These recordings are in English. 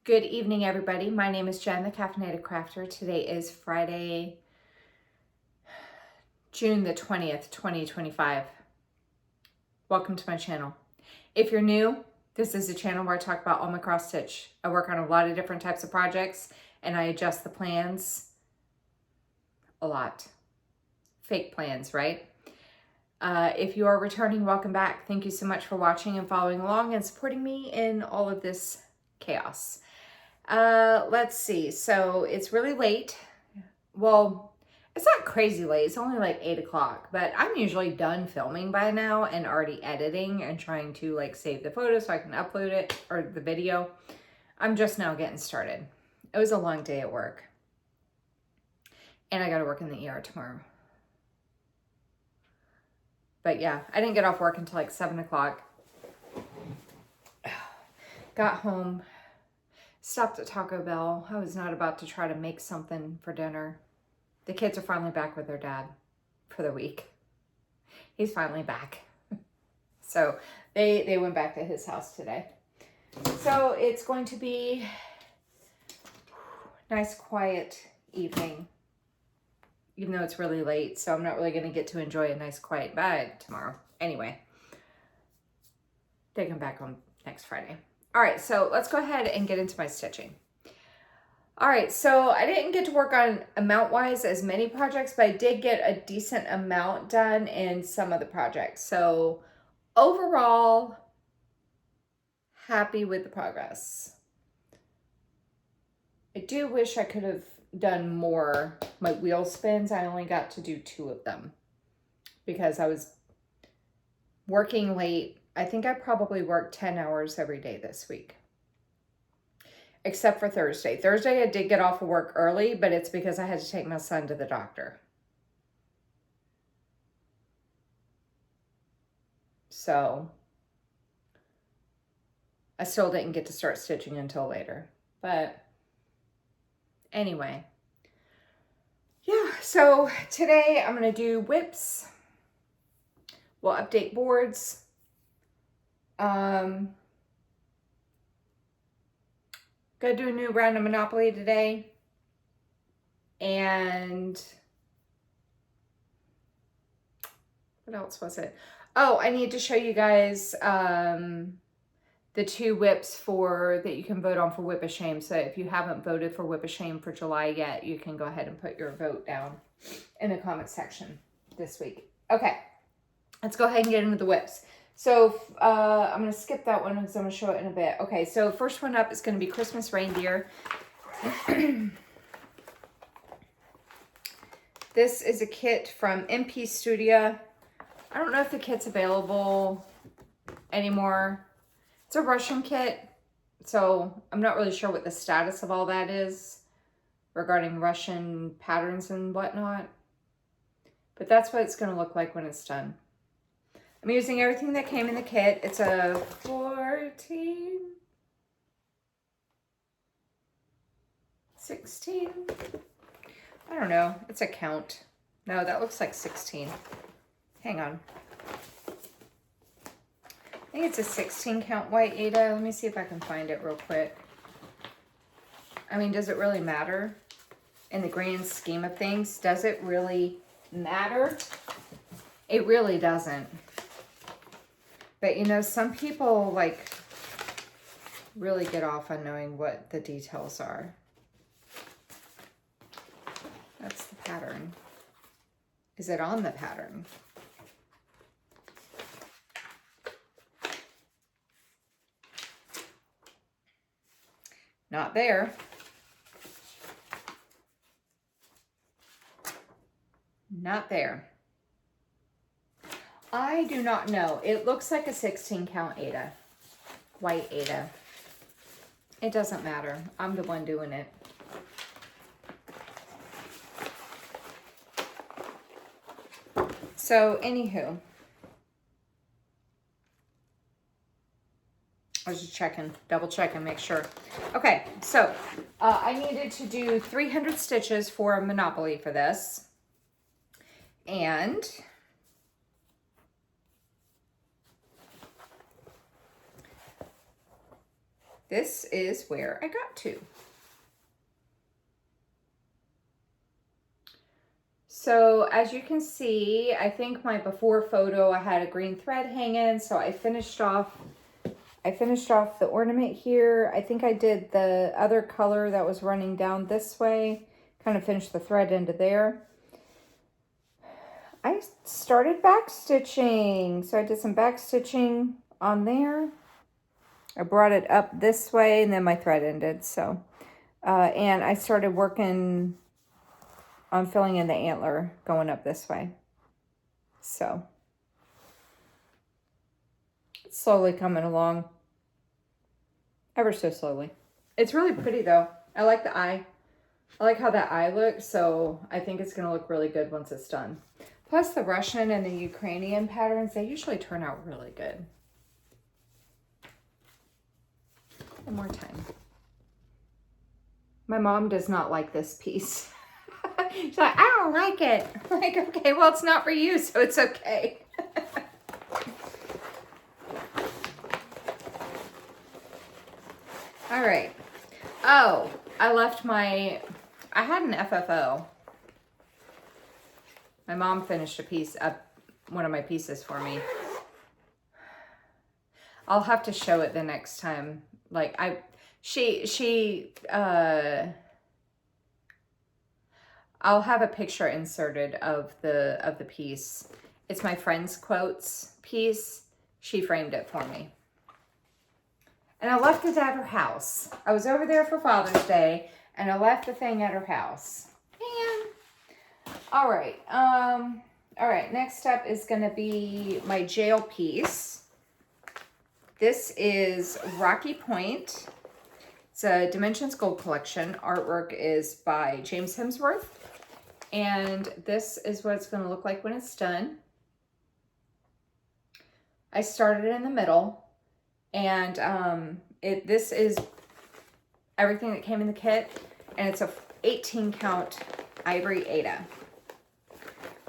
Good evening, everybody. My name is Jen, the Caffeinated Crafter. Today is Friday, June the 20th, 2025. Welcome to my channel. If you're new, this is a channel where I talk about all my cross stitch. I work on a lot of different types of projects and I adjust the plans a lot. Fake plans, right? If you are returning, welcome back. Thank you so much for watching and following along and supporting me in all of this chaos. Let's see. So it's really late. Well, it's not crazy late. It's only like 8 o'clock, but I'm usually done filming by now and already editing and trying to like save the photo so I can upload it or the video. I'm just now getting started. It was a long day at work and I got to work in the ER tomorrow. But yeah, I didn't get off work until like 7 o'clock. Got home. Stopped at Taco Bell. I was not about to try to make something for dinner. The kids are finally back with their dad for the week. He's finally back. So they went back to his house today. So it's going to be a nice quiet evening. Even though it's really late, so I'm not really going to get to enjoy a nice quiet bed tomorrow. Anyway, they come back on next Friday. All right, so let's go ahead and get into my stitching. All right, so I didn't get to work on amount-wise as many projects, but I did get a decent amount done in some of the projects. So overall, happy with the progress. I do wish I could have done more. My wheel spins, I only got to do 2 of them because I was working late. I think I probably worked 10 hours every day this week, except for Thursday. Thursday, I did get off of work early, but it's because I had to take my son to the doctor. So I still didn't get to start stitching until later. But anyway, yeah, so today I'm going to do whips. We'll update boards. Gonna do a new round of Monopoly today. And what else was it? Oh, I need to show you guys the 2 whips that you can vote on for Whip of Shame. So if you haven't voted for Whip of Shame for July yet, you can go ahead and put your vote down in the comment section this week. Okay, let's go ahead and get into the whips. So I'm going to skip that one because I'm going to show it in a bit. Okay, so first one up is going to be Christmas Reindeer. This is a kit from MP Studio. I don't know if the kit's available anymore. It's a Russian kit, so I'm not really sure what the status of all that is regarding Russian patterns and whatnot. But that's what it's going to look like when it's done. I'm using everything that came in the kit. It's a 14, 16, I don't know. It's a count. No, that looks like 16. Hang on. I think it's a 16 count white Ada. Let me see if I can find it real quick. I mean, does it really matter? In the grand scheme of things, does it really matter? It really doesn't. But you know, some people like really get off on knowing what the details are. That's the pattern. Is it on the pattern? Not there. Not there. I do not know. It looks like a 16 count Ada. White Ada. It doesn't matter. I'm the one doing it. So, anywho. I was just checking, double checking, make sure. Okay, so I needed to do 300 stitches for Monopoly for this. And this is where I got to. So as you can see, I think my before photo, I had a green thread hanging. So I finished off the ornament here. I think I did the other color that was running down this way, kind of finished the thread into there. I started back stitching. So I did some back stitching on there. I brought it up this way and then my thread ended. So, and I started working on filling in the antler going up this way. So, it's slowly coming along. Ever so slowly. It's really pretty though. I like the eye. I like how that eye looks. So I think it's going to look really good once it's done. Plus the Russian and the Ukrainian patterns, they usually turn out really good. One more time. My mom does not like this piece. She's like, I don't like it. I'm like, okay, well, it's not for you, so it's okay. All right. Oh, I had an FFO. My mom finished one of my pieces for me. I'll have to show it the next time. Like I'll have a picture inserted of the piece. It's my friend's quotes piece. She framed it for me. And I left it at her house. I was over there for Father's Day and I left the thing at her house. And all right, next step is gonna be my jail piece. This is Rocky Point. It's a Dimensions Gold Collection. Artwork is by James Hemsworth. And this is what it's going to look like when it's done. I started in the middle. And this is everything that came in the kit. And it's a 18 count ivory Aida.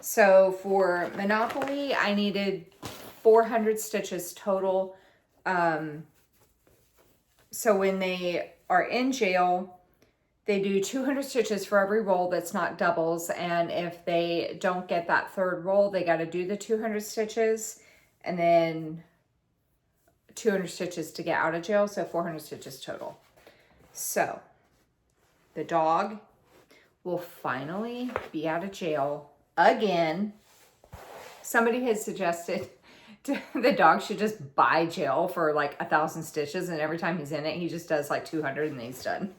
So for Monopoly, I needed 400 stitches total. So when they are in jail, they do 200 stitches for every roll that's not doubles. And if they don't get that third roll, they got to do the 200 stitches and then 200 stitches to get out of jail. So 400 stitches total. So the dog will finally be out of jail again. Somebody has suggested the dog should just buy jail for like 1,000 stitches, and every time he's in it, he just does like 200 and then he's done.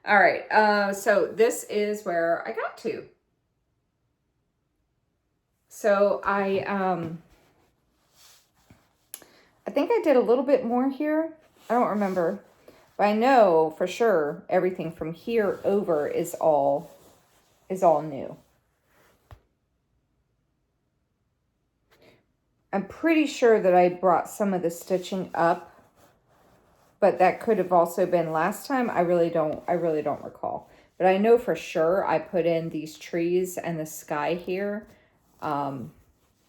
All right, so this is where I got to. So I think I did a little bit more here. I don't remember, but I know for sure everything from here over is all new. I'm pretty sure that I brought some of the stitching up, but that could have also been last time. I really don't recall. But I know for sure I put in these trees and the sky here the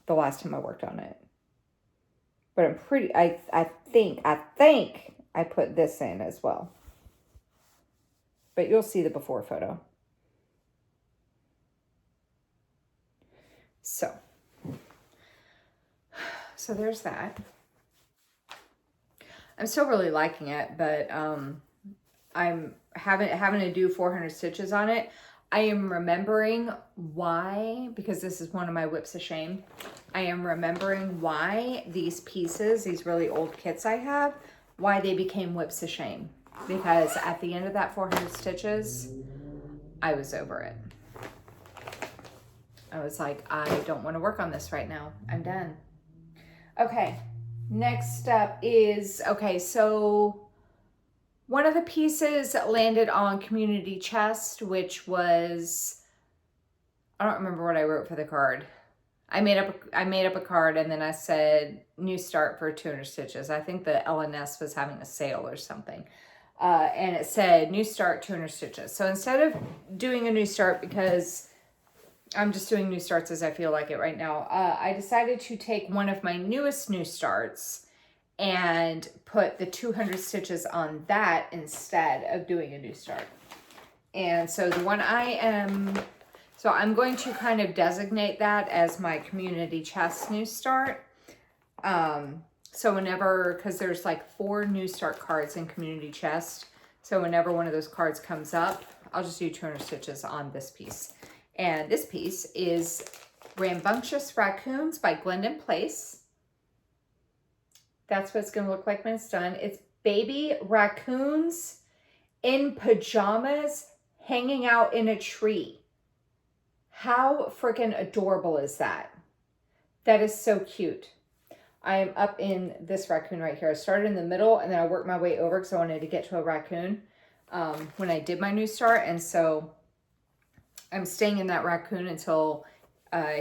last time I worked on it. But I think I put this in as well. But you'll see the before photo. So there's that. I'm still really liking it, but I'm having to do 400 stitches on it. I am remembering why, because this is one of my whips of shame. I am remembering why these pieces, these really old kits I have, why they became whips of shame. Because at the end of that 400 stitches, I was over it. I was like, I don't want to work on this right now. I'm done. Okay, next up is, okay, so one of the pieces landed on Community Chest, which was, I don't remember what I wrote for the card. I made up a card and then I said, new start for 200 stitches. I think the LNS was having a sale or something. And it said, new start, 200 stitches. So instead of doing a new start, because I'm just doing new starts as I feel like it right now, I decided to take one of my newest new starts and put the 200 stitches on that instead of doing a new start. And so the one I'm going to kind of designate that as my community chest new start. So whenever, because there's like 4 new start cards in community chest. So whenever one of those cards comes up, I'll just do 200 stitches on this piece. And this piece is Rambunctious Raccoons by Glendon Place. That's what it's going to look like when it's done. It's baby raccoons in pajamas hanging out in a tree. How freaking adorable is that? That is so cute. I am up in this raccoon right here. I started in the middle and then I worked my way over because I wanted to get to a raccoon when I did my new start. And so I'm staying in that raccoon until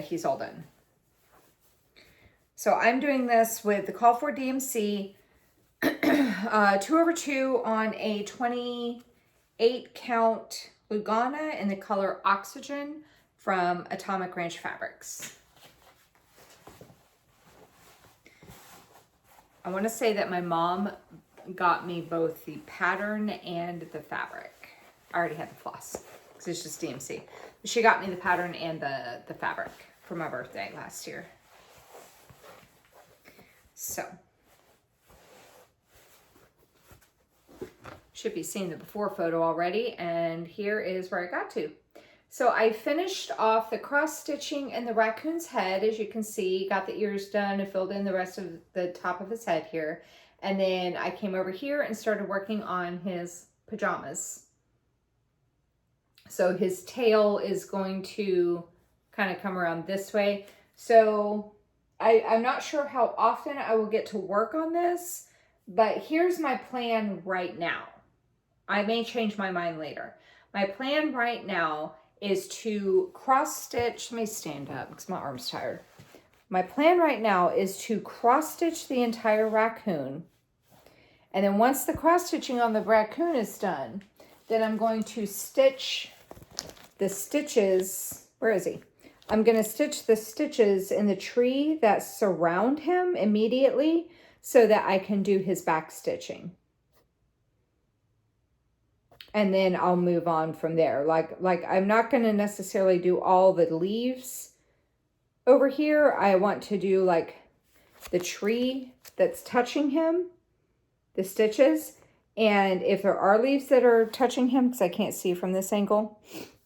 he's all done. So I'm doing this with the Call for DMC 2/2 on a 28 count Lugana in the color Oxygen from Atomic Ranch Fabrics. I want to say that my mom got me both the pattern and the fabric. I already had the floss because it's just DMC. But she got me the pattern and the fabric for my birthday last year. So, should be seeing the before photo already, and here is where I got to. So I finished off the cross stitching in the raccoon's head, as you can see, got the ears done and filled in the rest of the top of his head here. And then I came over here and started working on his pajamas. So his tail is going to kind of come around this way. So I'm not sure how often I will get to work on this, but here's my plan right now. I may change my mind later. My plan right now is to cross stitch. Let me stand up because my arm's tired. My plan right now is to cross stitch the entire raccoon. And then once the cross stitching on the raccoon is done, then I'm going to stitch the stitches. Where is he? I'm going to stitch the stitches in the tree that surround him immediately so that I can do his back stitching. And then I'll move on from there. Like I'm not going to necessarily do all the leaves over here. I want to do like the tree that's touching him, the stitches. And if there are leaves that are touching him, because I can't see from this angle,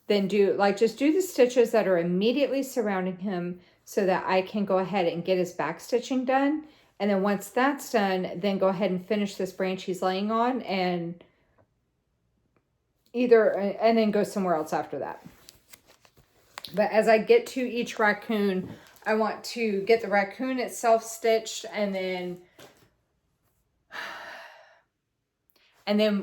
then just do the stitches that are immediately surrounding him so that I can go ahead and get his back stitching done. And then once that's done, then go ahead and finish this branch he's laying on and then go somewhere else after that. But as I get to each raccoon, I want to get the raccoon itself stitched and then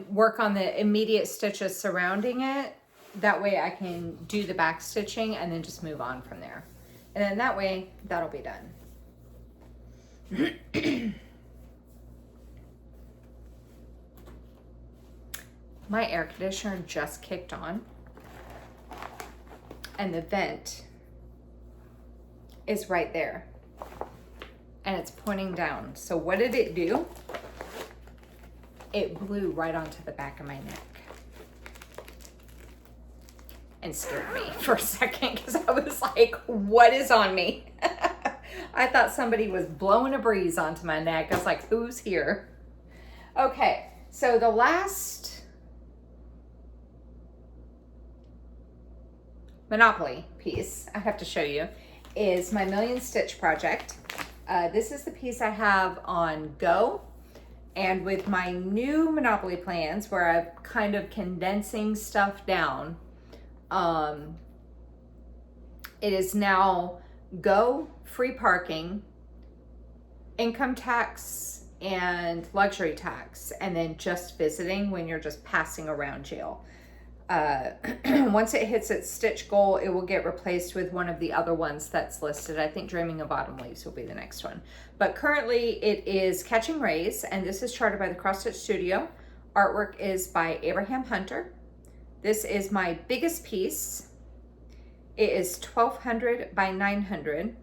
work on the immediate stitches surrounding it. That way I can do the back stitching and then just move on from there. And then that way, that'll be done. My air conditioner just kicked on and the vent is right there and it's pointing down. So what did it do? It blew right onto the back of my neck and scared me for a second because I was like, what is on me? I thought somebody was blowing a breeze onto my neck. I was like, who's here? Okay, so the last Monopoly piece I have to show you is my Million Stitch project. This is the piece I have on Go, and with my new Monopoly plans where I'm kind of condensing stuff down, it is now Go, free parking, income tax, and luxury tax, and then just visiting when you're just passing around jail. Once it hits its stitch goal, it will get replaced with one of the other ones that's listed. I think Dreaming of Autumn Leaves will be the next one. But currently it is Catching Rays, and this is charted by the Cross Stitch Studio. Artwork is by Abraham Hunter. This is my biggest piece. It is 1200 by 900,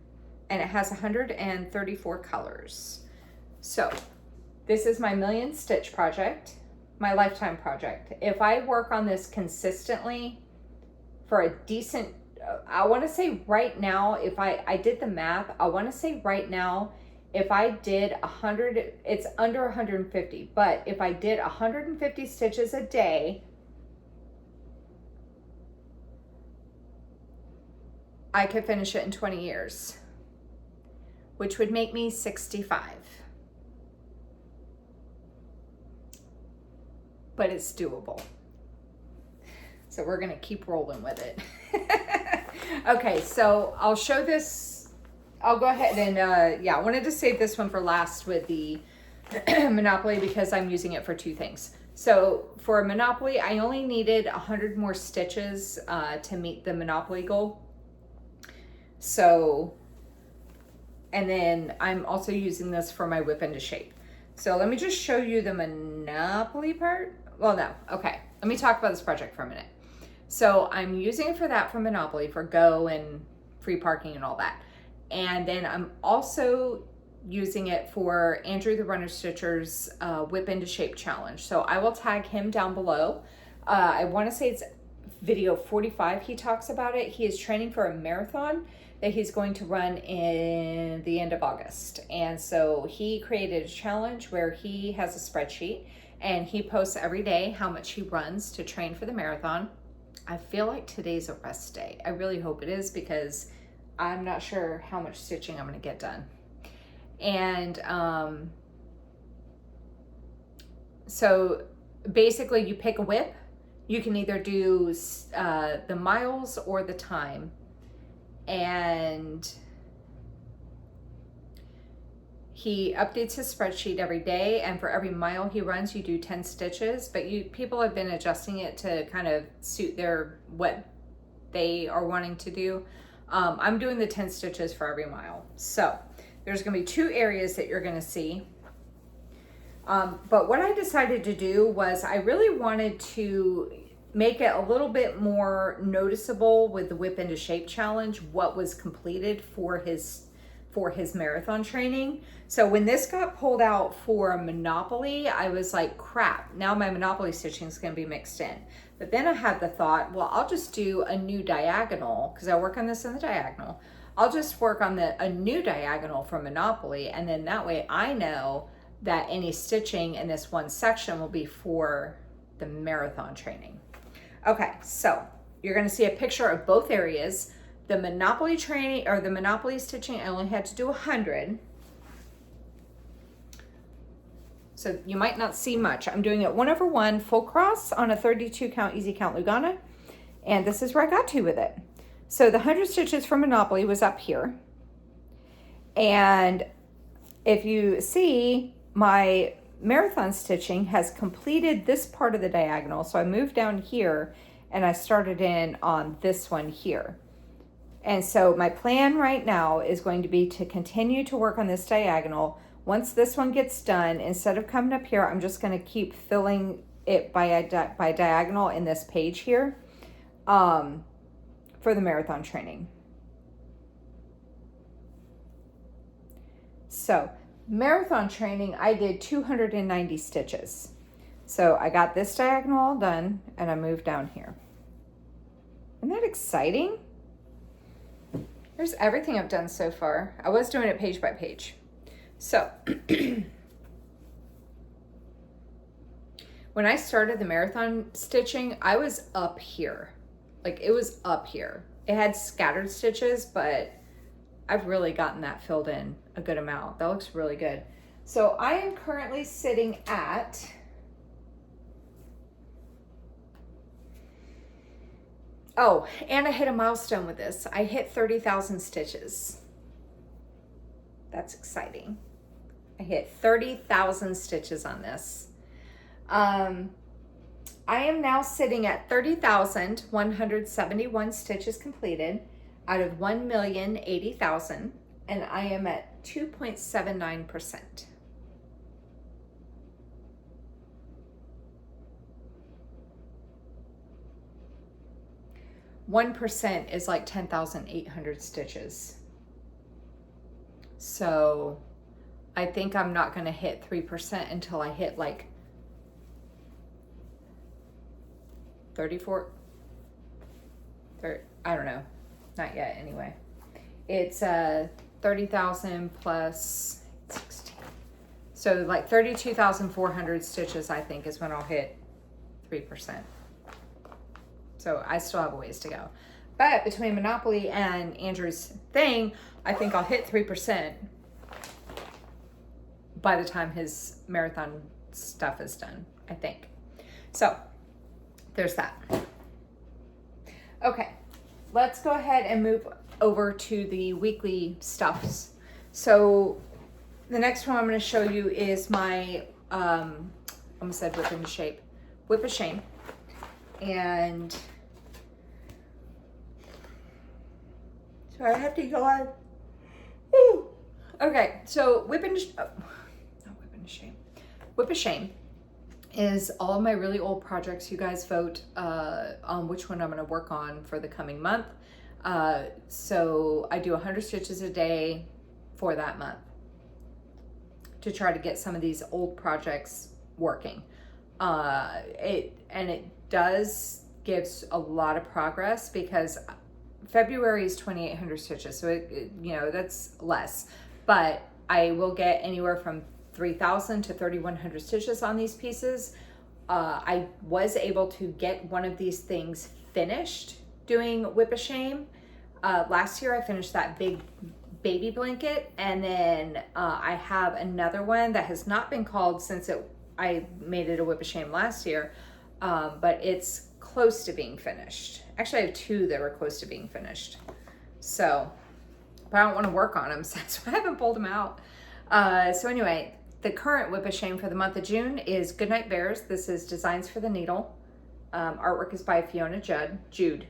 and it has 134 colors. So This is my million stitch project, my lifetime project. If I work on this consistently for a decent, I want to say right now, if I did the math, I want to say right now, if I did 100, it's under 150, but if I did 150 stitches a day, I could finish it in 20 years, which would make me 65. But it's doable. So we're gonna keep rolling with it. Okay, so I'll show this. I'll go ahead and, yeah, I wanted to save this one for last with the Monopoly because I'm using it for two things. So for Monopoly, I only needed 100 more stitches to meet the Monopoly goal. So, and then I'm also using this for my whip into shape. So let me just show you the Monopoly part. Well, no, okay. Let me talk about this project for a minute. So I'm using it for that for Monopoly, for Go and free parking and all that. And then I'm also using it for Andrew the Runner Stitcher's Whip into Shape Challenge. So I will tag him down below. I want to say it's video 45 he talks about it. He is training for a marathon that he's going to run in the end of August. And so he created a challenge where he has a spreadsheet and he posts every day how much he runs to train for the marathon. I feel like today's a rest day. I really hope it is because I'm not sure how much stitching I'm gonna get done. And so basically you pick a whip. You can either do the miles or the time. And he updates his spreadsheet every day, and for every mile he runs, you do 10 stitches, but people have been adjusting it to kind of suit what they are wanting to do. I'm doing the 10 stitches for every mile. So there's gonna be two areas that you're gonna see. But what I decided to do was I really wanted to make it a little bit more noticeable with the Whip into Shape Challenge, what was completed for his marathon training. So when this got pulled out for Monopoly, I was like, crap, now my Monopoly stitching is going to be mixed in. But then I had the thought, well, I'll just do a new diagonal because I work on this in the diagonal. I'll just work on a new diagonal for Monopoly, and then that way I know that any stitching in this one section will be for the marathon training. Okay, so you're going to see a picture of both areas. The Monopoly training, or the Monopoly stitching, I only had to do 100. So you might not see much. I'm doing it 1/1 full cross on a 32 count easy count Lugana. And this is where I got to with it. So the 100 stitches for Monopoly was up here. And if you see, my marathon stitching has completed this part of the diagonal. So I moved down here and I started in on this one here. And so my plan right now is going to be to continue to work on this diagonal. Once this one gets done, instead of coming up here, I'm just going to keep filling it by diagonal in this page here for the marathon training. So marathon training, I did 290 stitches. So I got this diagonal all done and I moved down here. Isn't that exciting? Here's everything I've done so far. I was doing it page by page. So when I started the marathon stitching, I was up here. Like it was up here. It had scattered stitches, but I've really gotten that filled in a good amount. That looks really good. So I am currently sitting at oh, and I hit a milestone with this. I hit 30,000 stitches. That's exciting. I hit 30,000 stitches on this. I am now sitting at 30,171 stitches completed out of 1,080,000, and I am at 2.79%. 1% is like 10,800 stitches. So I think I'm not going to hit 3% until I hit like 34, 30, I don't know, not yet anyway. It's 30,000 plus 16. So like 32,400 stitches, I think, is when I'll hit 3%. So I still have a ways to go. But between Monopoly and Andrew's thing, I think I'll hit 3% by the time his marathon stuff is done, I think. So there's that. Okay, let's go ahead and move over to the weekly stuffs. So the next one I'm going to show you is my, almost said whip into shape, whip of shame. And so I have to go on. Ooh. Okay, so whip of shame is all of my really old projects. You guys vote on which one I'm going to work on for the coming month. So I do 100 stitches a day for that month to try to get some of these old projects working. It does gives a lot of progress because February is 2,800 stitches, so you know, that's less, but I will get anywhere from 3,000 to 3,100 stitches on these pieces. I was able to get one of these things finished doing Whip of Shame. Last year I finished that big baby blanket, and then I have another one that has not been called since I made it a Whip of Shame last year, but it's close to being finished. Actually, I have two that are close to being finished. So, but I don't want to work on them since I haven't pulled them out. So anyway, the current Whip of Shame for the month of June is Goodnight Bears. This is Designs for the Needle. Artwork is by Fiona Jude.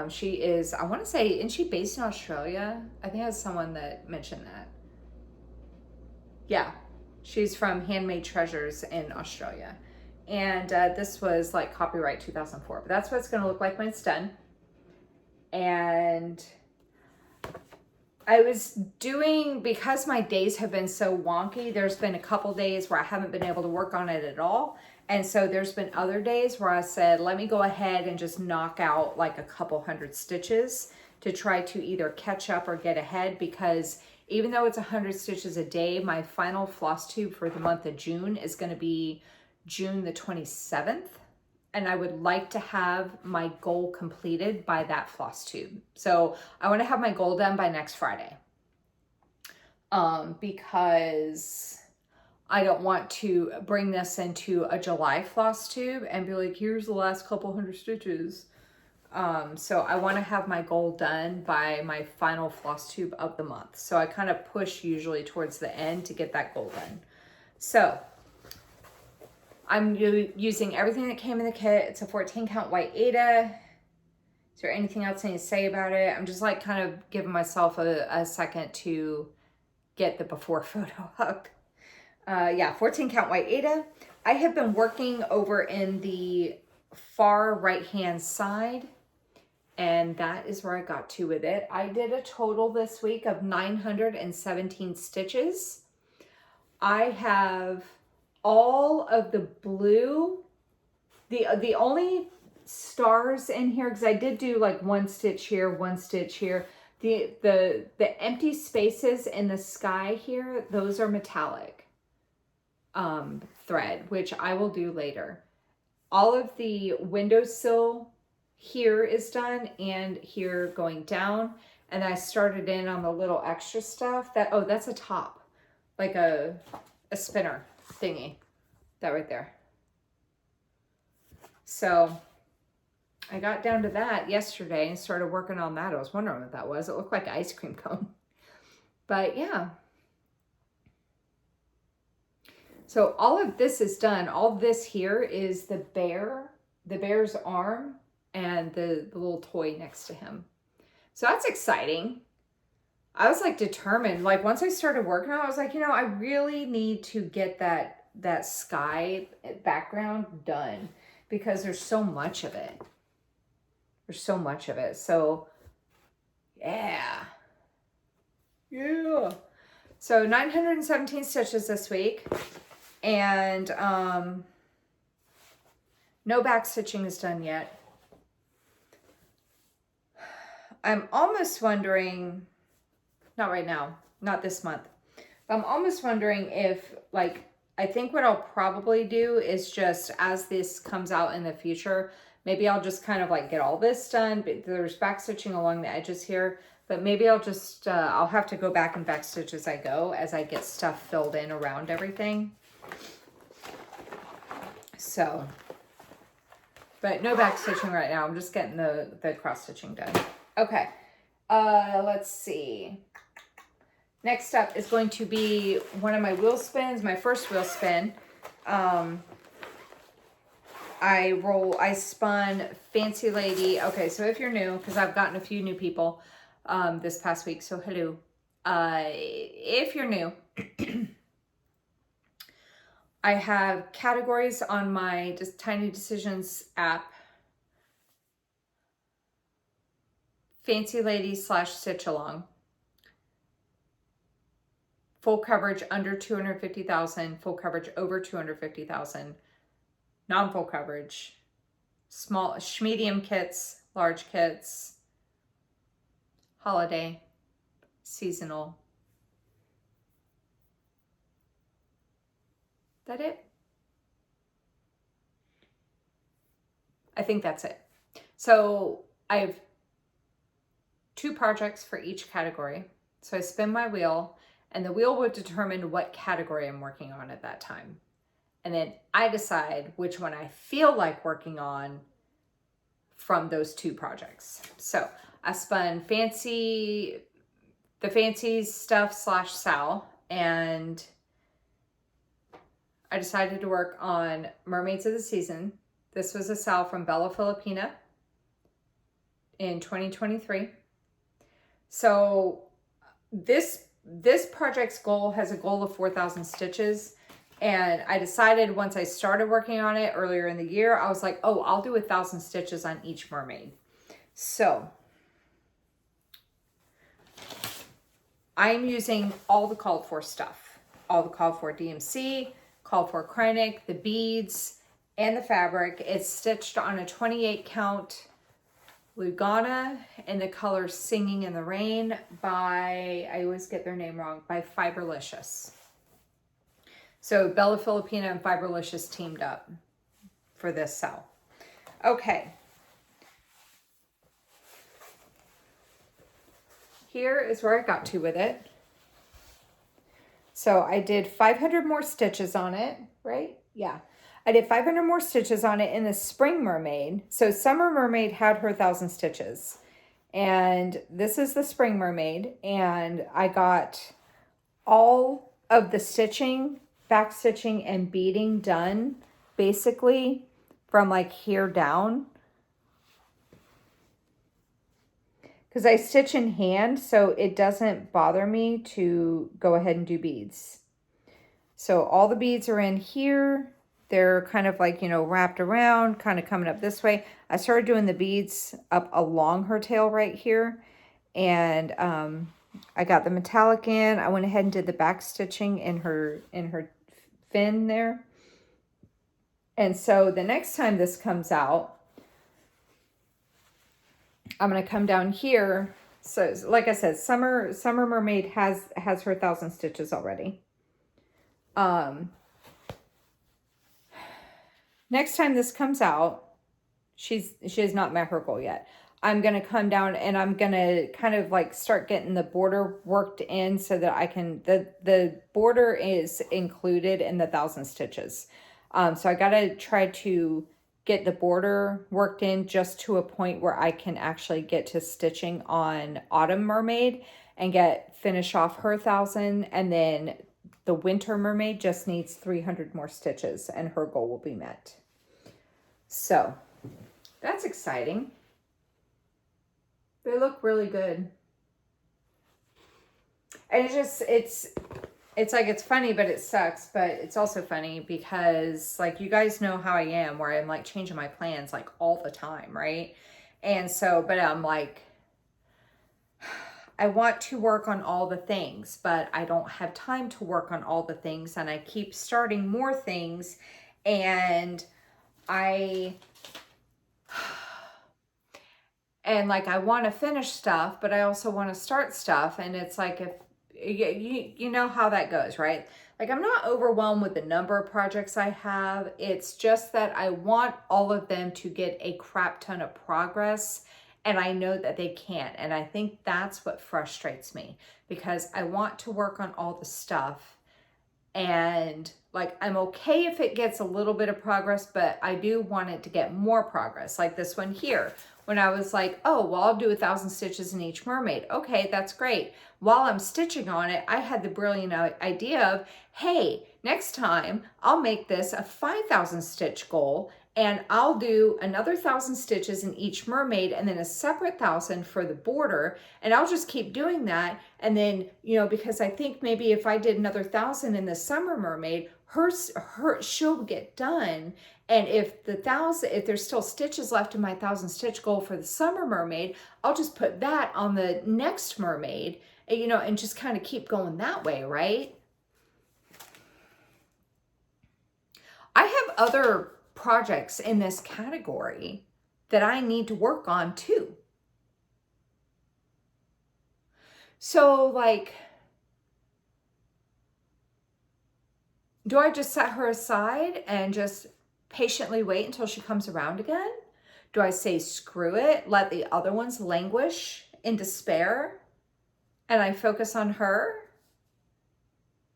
She is, I want to say, isn't she based in Australia? I think I had someone that mentioned that. Yeah, she's from Handmade Treasures in Australia. And this was like copyright 2004. But that's what it's going to look like when it's done. And I was doing, because my days have been so wonky, there's been a couple days where I haven't been able to work on it at all. And so there's been other days where I said, let me go ahead and just knock out like a couple hundred stitches to try to either catch up or get ahead, because even though it's 100 stitches a day, my final floss tube for the month of June is going to be June the 27th. And I would like to have my goal completed by that floss tube. So I want to have my goal done by next Friday. Because I don't want to bring this into a July floss tube and be like, here's the last couple hundred stitches. So I want to have my goal done by my final floss tube of the month. So I kind of push usually towards the end to get that goal done. So I'm using everything that came in the kit. It's a 14 count white Aida. Is there anything else I need to say about it? I'm just like kind of giving myself a second to get the before photo up. Yeah, 14 count white Aida. I have been working over in the far right hand side, and that is where I got to with it. I did a total this week of 917 stitches. I have all of the blue, the only stars in here, because I did do like one stitch here, one stitch here. The empty spaces in the sky here, those are metallic thread, which I will do later. All of the windowsill here is done, and here going down. And I started in on the little extra stuff that, oh, that's a top, like a spinner thingy, that right there. So I got down to that yesterday and started working on that. I was wondering what that was. It looked like an ice cream cone. But yeah. So all of this is done. All this here is the bear's arm and the little toy next to him. So that's exciting. I was like determined. Like once I started working on it, I was like, you know, I really need to get that sky background done because there's so much of it. There's so much of it. So yeah. Yeah. So 917 stitches this week, and no back stitching is done yet. I'm almost wondering, not right now, not this month, but I'm almost wondering if, like, I think what I'll probably do is just, as this comes out in the future, maybe I'll just kind of like get all this done. But there's back stitching along the edges here, but maybe I'll just, I'll have to go back and back stitch as I go, as I get stuff filled in around everything. So, but no back stitching right now. I'm just getting the cross stitching done. Okay, let's see. Next up is going to be one of my wheel spins, my first wheel spin. I spun Fancy Lady. Okay, so if you're new, because I've gotten a few new people this past week, so hello. If you're new, I have categories on my Tiny Decisions app. Fancy Lady / Stitch Along. Full coverage under 250,000, full coverage over 250,000, non-full coverage, small, medium kits, large kits, holiday, seasonal. That it? I think that's it. So I have 2 projects for each category. So I spin my wheel, and the wheel would determine what category I'm working on at that time. And then I decide which one I feel like working on from those 2 projects. So I spun the fancy stuff / Sal, and I decided to work on Mermaids of the Season. This was a Sal from Bella Filipina in 2023. So this project's goal has a goal of 4,000 stitches. And I decided once I started working on it earlier in the year, I was like, oh, I'll do 1,000 stitches on each mermaid. So I'm using all the called for stuff, all the called for DMC, called for Kreinik, the beads, and the fabric. It's stitched on a 28 count Lugana in the color Singing in the Rain by, I always get their name wrong, by Fiberlicious. So Bella Filipina and Fiberlicious teamed up for this cell. Okay. Here is where I got to with it. So I did 500 more stitches on it, right? Yeah. I did 500 more stitches on it in the Spring Mermaid. So Summer Mermaid had her 1,000 stitches. And this is the Spring Mermaid. And I got all of the stitching, back stitching, and beading done basically from like here down. Because I stitch in hand, so it doesn't bother me to go ahead and do beads. So all the beads are in here. They're kind of like, you know, wrapped around, kind of coming up this way. I started doing the beads up along her tail right here. And I got the metallic in. I went ahead and did the back stitching in her fin there. And so the next time this comes out, I'm going to come down here. So like I said, Summer Mermaid has her 1,000 stitches already. Next time this comes out, she has not met her goal yet. I'm going to come down and I'm going to kind of like start getting the border worked in so that I can, the border is included in the 1,000 stitches. So I got to try to get the border worked in just to a point where I can actually get to stitching on Autumn Mermaid and finish off her 1,000. And then the Winter Mermaid just needs 300 more stitches and her goal will be met. So that's exciting. They look really good. And it's like, it's funny, but it sucks. But it's also funny because like, you guys know how I am, where I'm like changing my plans like all the time. Right. And so, but I'm like, I want to work on all the things, but I don't have time to work on all the things, and I keep starting more things, and like I want to finish stuff, but I also want to start stuff, and it's like, if you know how that goes, right? Like, I'm not overwhelmed with the number of projects I have. It's just that I want all of them to get a crap ton of progress, and I know that they can't. And I think that's what frustrates me, because I want to work on all the stuff, and like, I'm okay if it gets a little bit of progress, but I do want it to get more progress. Like this one here, when I was like, oh, well, I'll do 1,000 stitches in each mermaid. Okay, that's great. While I'm stitching on it, I had the brilliant idea of, hey, next time I'll make this a 5,000 stitch goal, and I'll do another 1,000 stitches in each mermaid, and then a separate 1,000 for the border. And I'll just keep doing that. And then, you know, because I think maybe if I did another 1,000 in the summer mermaid, she'll get done. And if there's still stitches left in my 1,000 stitch goal for the summer mermaid, I'll just put that on the next mermaid, you know, and just kind of keep going that way, right? I have other projects in this category that I need to work on too. So, like, do I just set her aside and just patiently wait until she comes around again? Do I say, screw it, let the other ones languish in despair, and I focus on her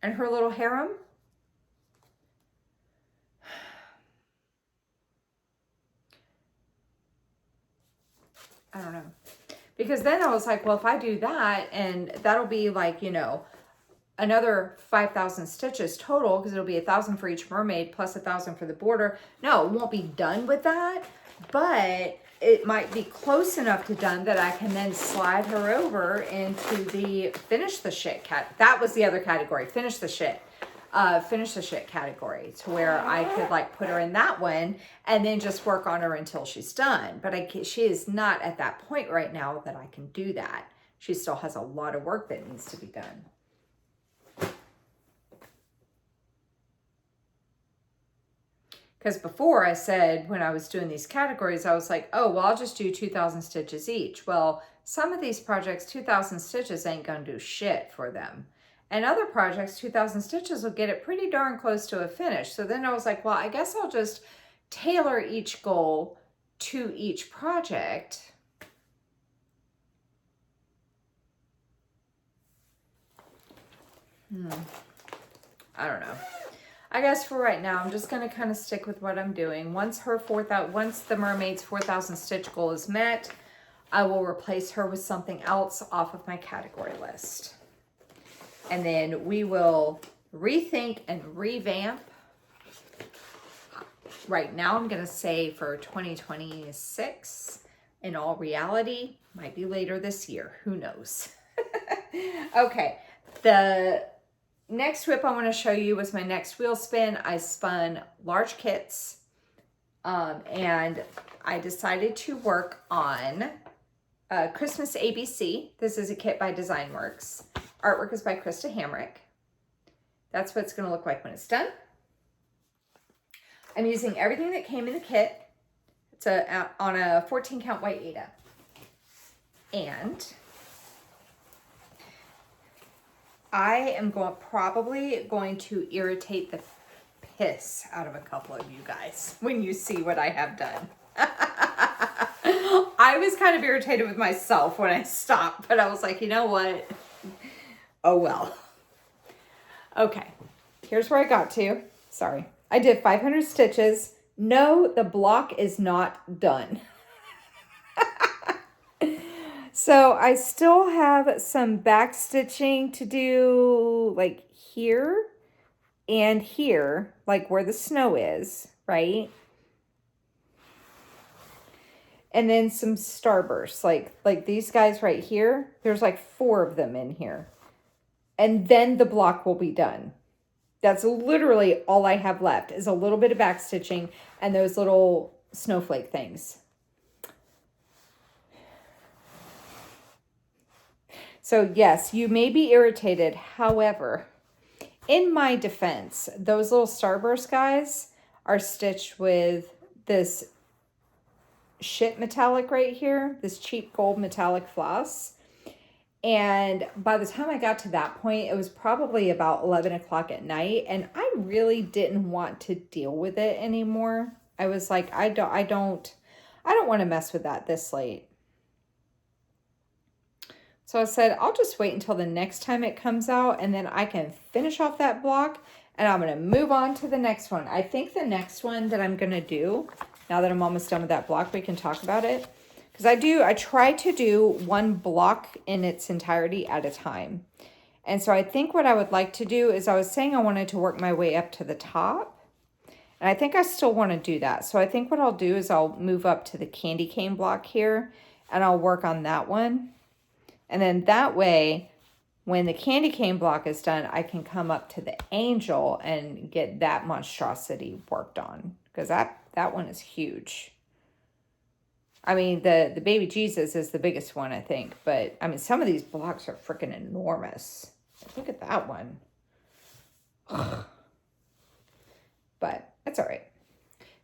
and her little harem? I don't know. Because then I was like, well, if I do that, and that'll be like, you know, another 5,000 stitches total, because it'll be 1,000 for each mermaid plus 1,000 for the border. No, it won't be done with that, but it might be close enough to done that I can then slide her over into the finish the shit that was the other category, finish the shit category, to where I could like put her in that one and then just work on her until she's done. But she is not at that point right now that I can do that. She still has a lot of work that needs to be done. Because before I said, when I was doing these categories, I was like, oh, well, I'll just do 2,000 stitches each. Well, some of these projects, 2,000 stitches ain't gonna do shit for them. And other projects, 2,000 stitches will get it pretty darn close to a finish. So then I was like, well, I guess I'll just tailor each goal to each project. I don't know. I guess for right now, I'm just going to kind of stick with what I'm doing. Once the mermaid's 4,000 stitch goal is met, I will replace her with something else off of my category list. And then we will rethink and revamp. Right now, I'm going to say for 2026, in all reality, might be later this year. Who knows? Okay. The next whip I want to show you was my next wheel spin. I spun large kits, and I decided to work on Christmas ABC. This is a kit by Designworks. Artwork is by Krista Hamrick. That's what it's going to look like when it's done. I'm using everything that came in the kit. It's on a 14 count white Aida. And I am probably going to irritate the piss out of a couple of you guys when you see what I have done. I was kind of irritated with myself when I stopped, but I was like, you know what? Oh well. Okay, here's where I got to. Sorry. I did 500 stitches. No, the block is not done. So I still have some back stitching to do, like here and here, like where the snow is, right? And then some starbursts, like these guys right here. There's like 4 of them in here. And then the block will be done. That's literally all I have left, is a little bit of back stitching and those little snowflake things. So yes, you may be irritated. However, in my defense, those little starburst guys are stitched with this shit metallic right here, this cheap gold metallic floss. And by the time I got to that point, it was probably about 11 o'clock at night, and I really didn't want to deal with it anymore. I was like, I don't want to mess with that this late. So I said, I'll just wait until the next time it comes out, and then I can finish off that block, and I'm going to move on to the next one. I think the next one that I'm going to do, now that I'm almost done with that block, we can talk about it. Because I try to do one block in its entirety at a time. And so I think what I would like to do is, I was saying I wanted to work my way up to the top. And I think I still want to do that. So I think what I'll do is I'll move up to the candy cane block here, and I'll work on that one. And then that way, when the candy cane block is done, I can come up to the angel and get that monstrosity worked on. Because that one is huge. I mean, the baby Jesus is the biggest one, I think. But, I mean, some of these blocks are freaking enormous. Look at that one. Ugh. But, that's all right.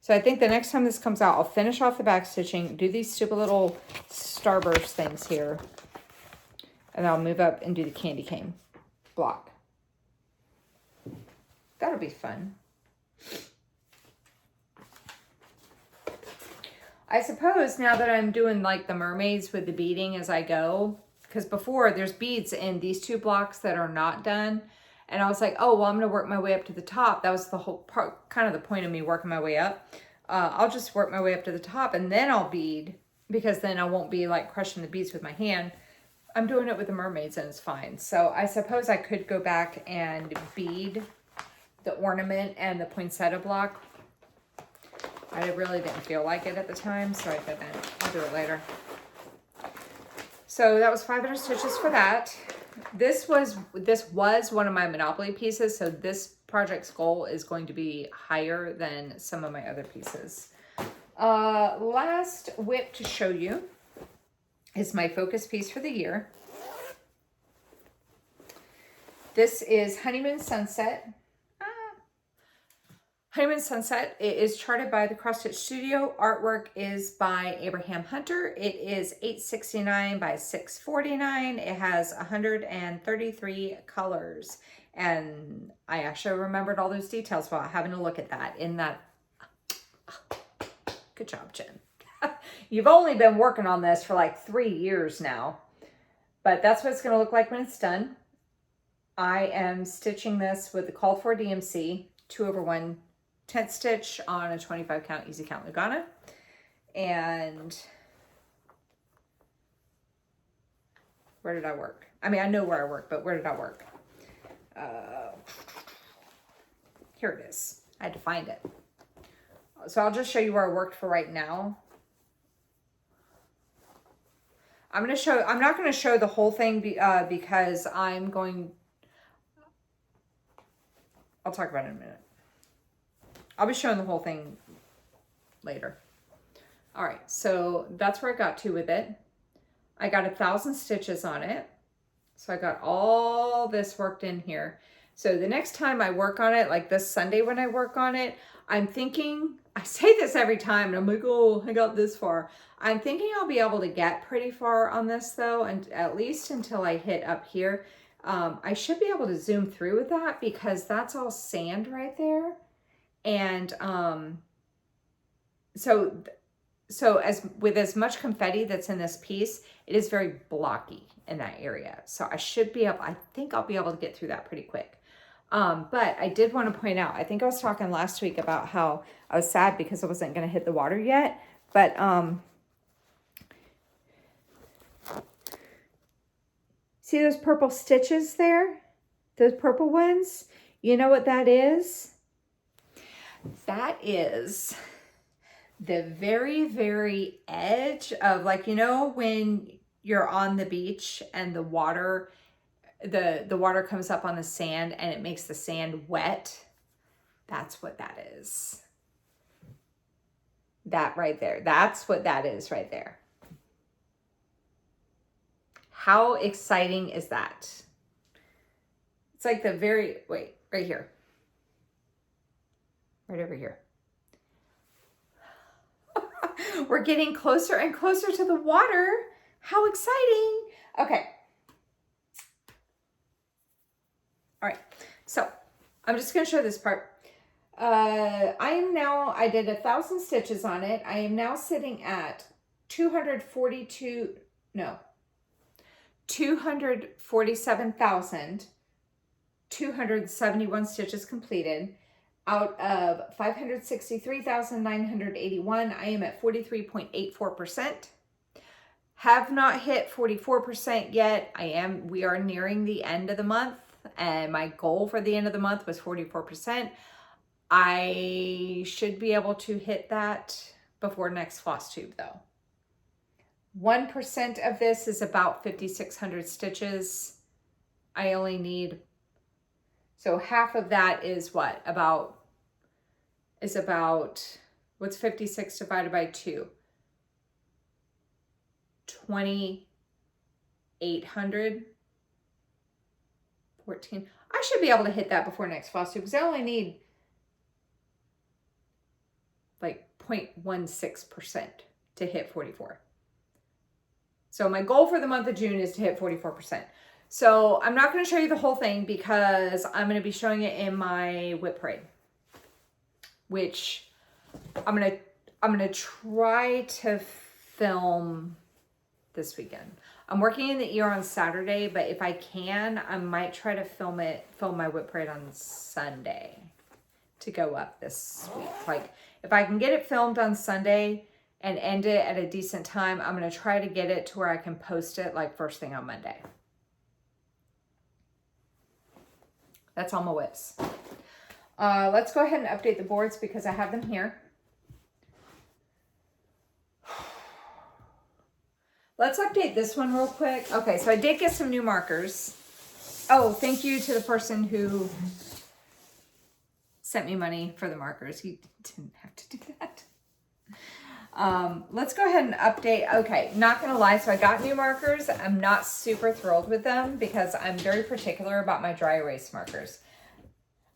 So, I think the next time this comes out, I'll finish off the back stitching, do these stupid little starburst things here. And I'll move up and do the candy cane block. That'll be fun. I suppose now that I'm doing like the mermaids with the beading as I go, because before there's beads in these two blocks that are not done. And I was like, oh, well, I'm going to work my way up to the top. That was the whole part, kind of the point of me working my way up. I'll just work my way up to the top and then I'll bead, because then I won't be like crushing the beads with my hand. I'm doing it with the mermaids and it's fine. So I suppose I could go back and bead the ornament and the poinsettia block. I really didn't feel like it at the time, so I didn't. I'll do it later. So that was 500 stitches for that. This was one of my Monopoly pieces, so this project's goal is going to be higher than some of my other pieces. Last whip to show you is my focus piece for the year. This is Honeymoon Sunset. Honeymoon Sunset. It is charted by the Cross Stitch Studio. Artwork is by Abraham Hunter. It is $8.69 by $6.49. It has 133 colors. And I actually remembered all those details while having a look at that. Good job, Jen. You've only been working on this for like 3 years now. But that's what it's going to look like when it's done. I am stitching this with the called for DMC 2/1 10th stitch on a 25 count easy count Lugana. And where did I work? I mean, I know where I work, but where did I work? Here it is. I had to find it. So I'll just show you where I worked for right now. I'm not going to show the whole thing because I'll talk about it in a minute. I'll be showing the whole thing later. All right, so that's where I got to with it. I got 1,000 stitches on it. So I got all this worked in here. So the next time I work on it, like this Sunday when I work on it, I'm thinking, I say this every time and I'm like, oh, I got this far. I'm thinking I'll be able to get pretty far on this though, and at least until I hit up here. I should be able to zoom through with that because that's all sand right there. And so with as much confetti that's in this piece, it is very blocky in that area. So I think I'll be able to get through that pretty quick. But I did want to point out, I think I was talking last week about how I was sad because I wasn't going to hit the water yet. But see those purple stitches there? Those purple ones? You know what that is? That is the very, very edge of, like, you know, when you're on the beach and the water comes up on the sand and it makes the sand wet. That's what that is. That right there. That's what that is right there. How exciting is that? It's like the very, wait, right here. Right over here. We're getting closer and closer to the water. How exciting. Okay. All right. So I'm just going to show this part. I did 1,000 stitches on it. I am now sitting at 247,271 stitches completed. Out of 563,981, I am at 43.84%. Have not hit 44% yet. We are nearing the end of the month, and my goal for the end of the month was 44%. I should be able to hit that before next Flosstube though. 1% of this is about 5,600 stitches. I only need, so half of that is what? What's 56 divided by 2? 2,800. 14. I should be able to hit that before next Flosstube because I only need like 0.16% to hit 44. So my goal for the month of June is to hit 44%. So I'm not going to show you the whole thing because I'm going to be showing it in my whip parade, which I'm going to try to film this weekend. I'm working in the ER on Saturday, but if I can, I might try to film my whip parade on Sunday to go up this week. Like if I can get it filmed on Sunday and end it at a decent time, I'm going to try to get it to where I can post it like first thing on Monday. That's all my whips. Let's go ahead and update the boards because I have them here. Let's update this one real quick. Okay, so I did get some new markers. Oh, thank you to the person who sent me money for the markers. You didn't have to do that. Let's go ahead and update. Okay, not gonna lie, so I got new markers. I'm not super thrilled with them because I'm very particular about my dry erase markers.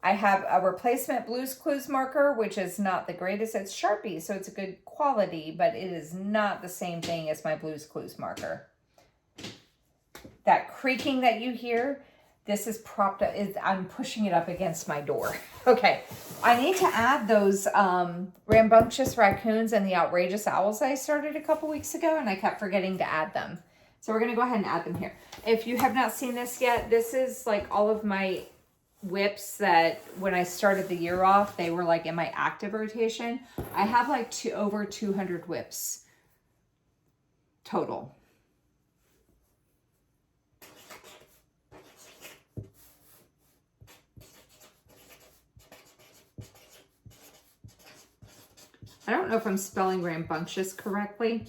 I have a replacement Blue's Clues marker, which is not the greatest. It's Sharpie, so it's a good quality, but it is not the same thing as my Blue's Clues marker. That creaking that you hear, this is propped up. I'm pushing it up against my door. Okay, I need to add those Rambunctious Raccoons and the Outrageous Owls I started a couple weeks ago, and I kept forgetting to add them. So we're going to go ahead and add them here. If you have not seen this yet, this is like all of my whips that when I started the year off, they were like in my active rotation. I have like over 200 whips total. I don't know if I'm spelling rambunctious correctly.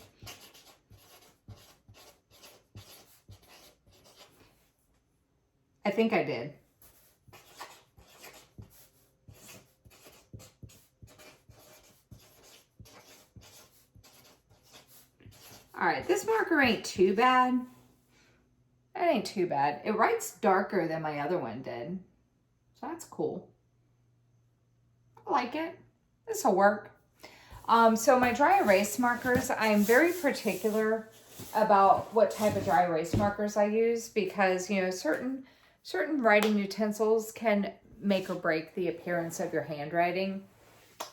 I think I did. All right, this marker ain't too bad. It ain't too bad. It writes darker than my other one did. So that's cool. I like it. This will work. So my dry erase markers, I'm very particular about what type of dry erase markers I use because, you know, certain writing utensils can make or break the appearance of your handwriting.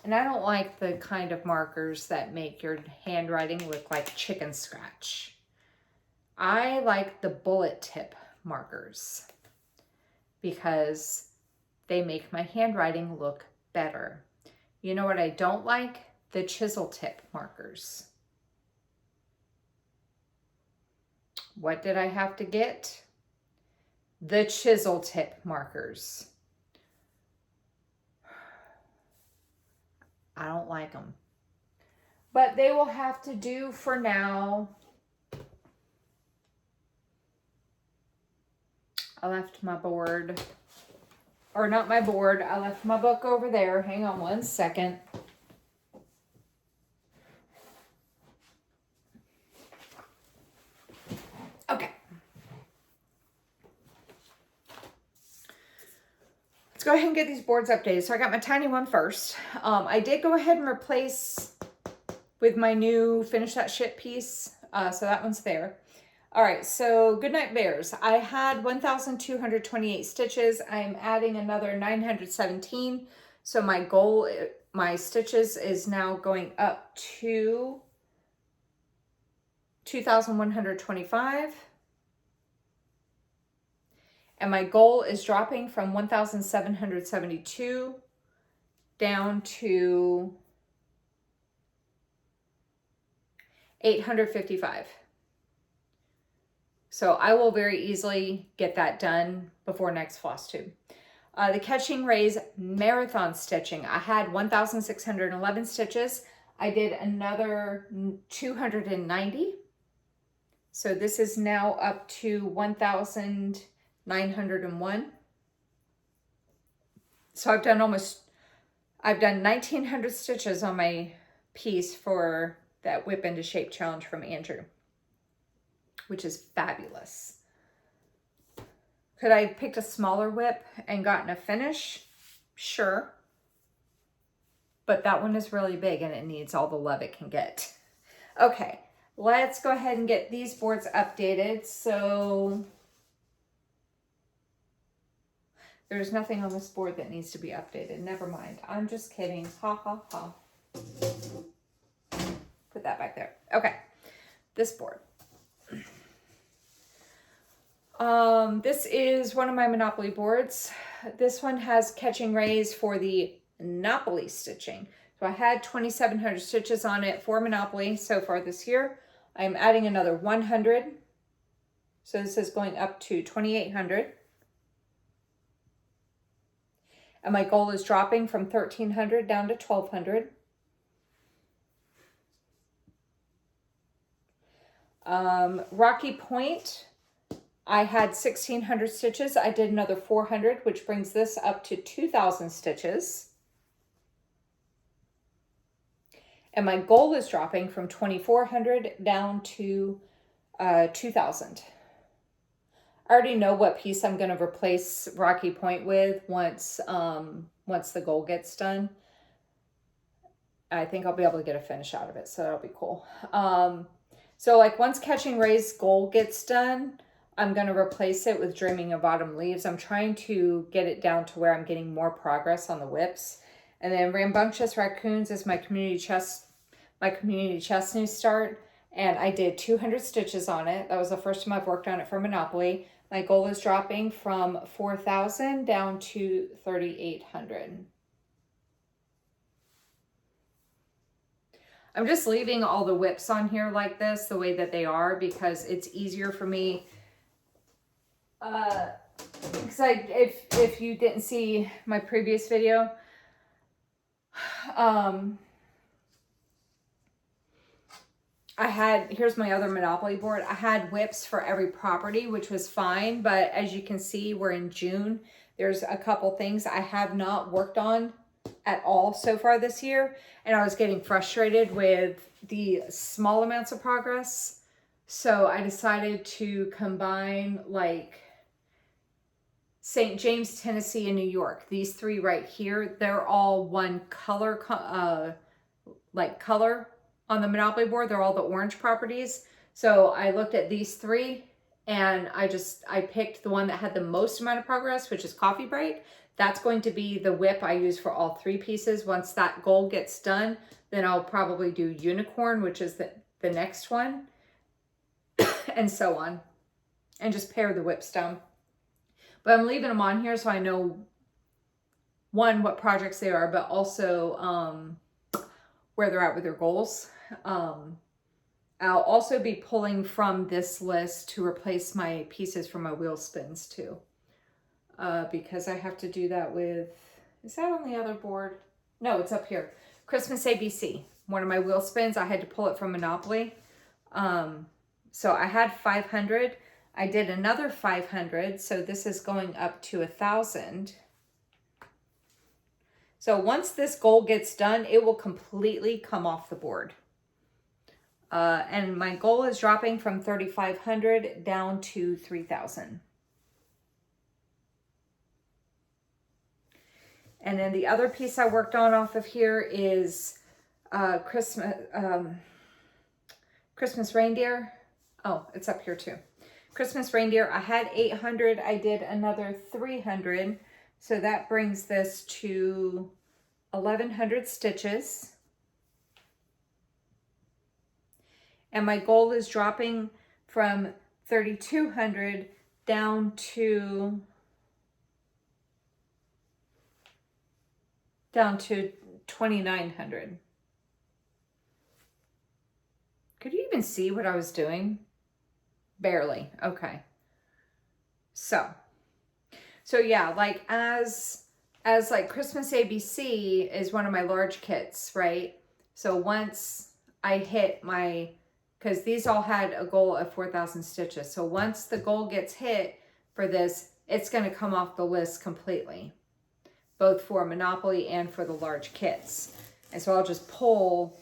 And I don't like the kind of markers that make your handwriting look like chicken scratch. I like the bullet tip markers because they make my handwriting look better. You know what I don't like? The chisel tip markers. What did I have to get? The chisel tip markers. I don't like them. But they will have to do for now. I left my board, or not my board, I left my book over there. Hang on one second. Okay. go ahead and get these boards updated. So I got my tiny one first. I did go ahead and replace with my new Finish That Shit piece. So that one's there. All right, so Goodnight Bears. I had 1,228 stitches. I'm adding another 917. So my goal, my stitches is now going up to 2,125. And my goal is dropping from 1,772 down to 855. So I will very easily get that done before next Flosstube. The Catching Rays marathon stitching. I had 1,611 stitches. I did another 290. So this is now up to 1,901. So I've done 1,900 stitches on my piece for that Whip into Shape challenge from Andrew, which is fabulous. Could I have picked a smaller whip and gotten a finish? Sure. But that one is really big and it needs all the love it can get. Okay, let's go ahead and get these boards updated. So there's nothing on this board that needs to be updated. Never mind. I'm just kidding. Ha ha ha. Put that back there. Okay, this board. This is one of my Monopoly boards. This one has Catching Rays for the Monopoly stitching. So I had 2,700 stitches on it for Monopoly so far this year. I'm adding another 100. So this is going up to 2,800. And my goal is dropping from 1,300 down to 1,200. Rocky Point, I had 1,600 stitches. I did another 400, which brings this up to 2,000 stitches. And my goal is dropping from 2,400 down to 2,000. I already know what piece I'm going to replace Rocky Point with once the goal gets done. I think I'll be able to get a finish out of it, so that'll be cool. So like once Catching Ray's goal gets done, I'm going to replace it with Dreaming of Autumn Leaves. I'm trying to get it down to where I'm getting more progress on the whips. And then Rambunctious Raccoons is my community chest new start. And I did 200 stitches on it. That was the first time I've worked on it for Monopoly. My goal is dropping from 4,000 down to 3,800. I'm just leaving all the whips on here like this, the way that they are, because it's easier for me. Because if you didn't see my previous video, here's my other Monopoly board. I had whips for every property, which was fine. But as you can see, we're in June. There's a couple things I have not worked on at all so far this year. And I was getting frustrated with the small amounts of progress. So I decided to combine like St. James, Tennessee, and New York. These three right here, they're all one color, color on the Monopoly board. They're all the orange properties. So I looked at these three and I picked the one that had the most amount of progress, which is Coffee Break. That's going to be the whip I use for all three pieces. Once that goal gets done, then I'll probably do Unicorn, which is the next one, and so on. And just pair the whips down. But I'm leaving them on here so I know, one, what projects they are, but also where they're at with their goals. I'll also be pulling from this list to replace my pieces for my wheel spins too. Because I have to do that with, is that on the other board? No, it's up here. Christmas ABC, one of my wheel spins. I had to pull it from Monopoly. So I had 500. I did another 500. So this is going up to 1,000. So once this goal gets done, it will completely come off the board. And my goal is dropping from 3,500 down to 3,000. And then the other piece I worked on off of here is Christmas reindeer. Oh, it's up here too. Christmas reindeer. I had 800. I did another 300. So that brings this to 1,100 stitches. And my goal is dropping from 3,200 down to 2,900. Could you even see what I was doing? Barely. Okay. So yeah, like as like Christmas ABC is one of my large kits, right? So once I hit my, because these all had a goal of 4,000 stitches. So once the goal gets hit for this, it's going to come off the list completely, both for Monopoly and for the large kits. And so I'll just pull,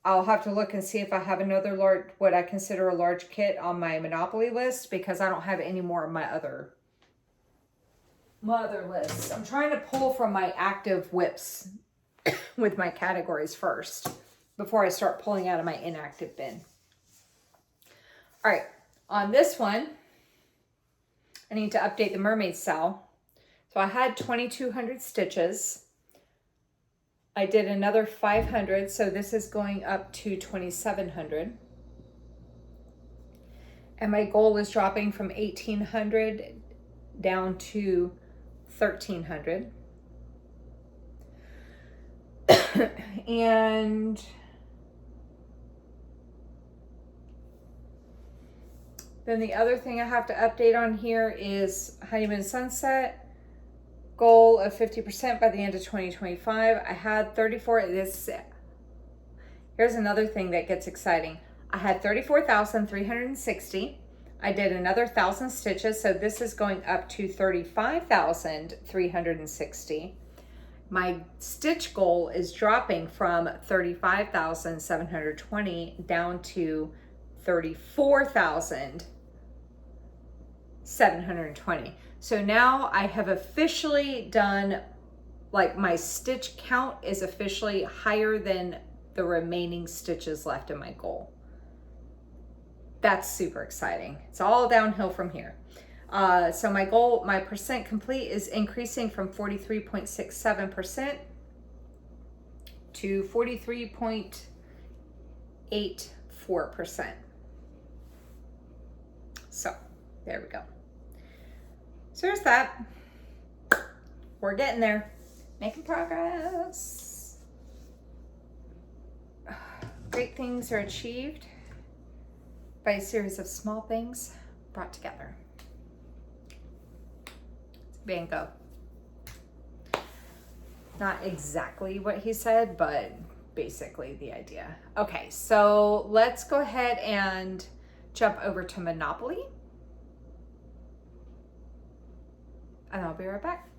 I'll have to look and see if I have another large, what I consider a large kit on my Monopoly list, because I don't have any more of my other lists. I'm trying to pull from my active whips with my categories first before I start pulling out of my inactive bin. All right, on this one, I need to update the Mermaid cell. So I had 2,200 stitches. I did another 500, so this is going up to 2,700. And my goal is dropping from 1,800 down to 1,300. And then the other thing I have to update on here is Honeymoon Sunset. Goal of 50% by the end of 2025. I had 34. Here's another thing that gets exciting. I had 34,360. I did another 1,000 stitches, so this is going up to 35,360. My stitch goal is dropping from 35,720 down to 34,720. So now I have officially done, like my stitch count is officially higher than the remaining stitches left in my goal. That's super exciting. It's all downhill from here. So my goal, my percent complete is increasing from 43.67% to 43.84%. So there we go. So there's that. We're getting there. Making progress. Great things are achieved by a series of small things brought together. Van Gogh. Not exactly what he said, but basically the idea. Okay, so let's go ahead and jump over to Monopoly. And I'll be right back.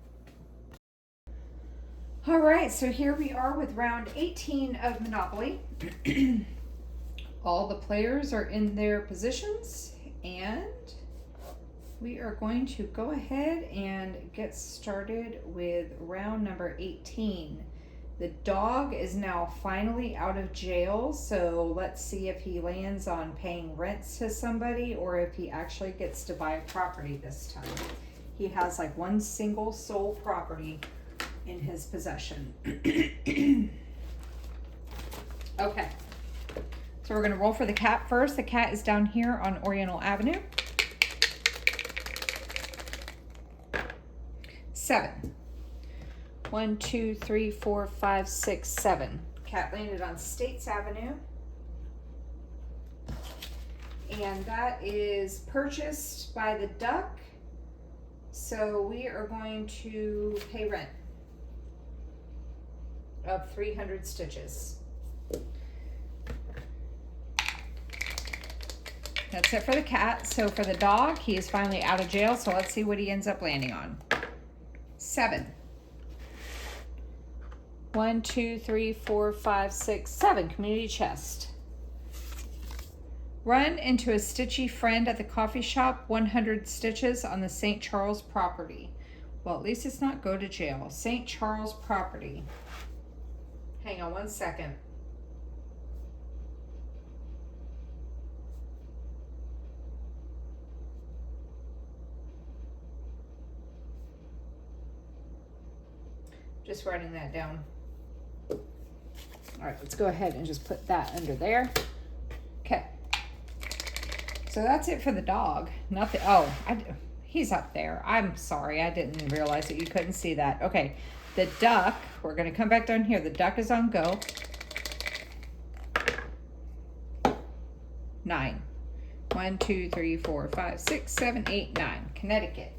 All right, so here we are with round 18 of Monopoly. All the players are in their positions, and we are going to go ahead and get started with round number 18. The dog is now finally out of jail, so let's see if he lands on paying rents to somebody or if he actually gets to buy a property this time. He has like one single sole property in his possession. Okay, so we're gonna roll for the cat first. The cat is down here on Oriental Avenue. 7. 1, 2, 3, 4, 5, 6, 7. Cat landed on States Avenue. And that is purchased by the duck. So we are going to pay rent of 300 stitches. That's it for the cat. So for the dog, he is finally out of jail. So let's see what he ends up landing on. 7. 1, 2, 3, 4, 5, 6, 7. Community chest. Run into a stitchy friend at the coffee shop. 100 stitches on the St. Charles property. Well, at least it's not go to jail. St. Charles property. Hang on one second. Just writing that down. All right, let's go ahead and just put that under there. Okay. So that's it for the dog. Nothing. Oh, he's up there. I'm sorry. I didn't realize that you couldn't see that. Okay. The duck, we're going to come back down here. The duck is on go. 9. 1, 2, 3, 4, 5, 6, 7, 8, 9. Connecticut.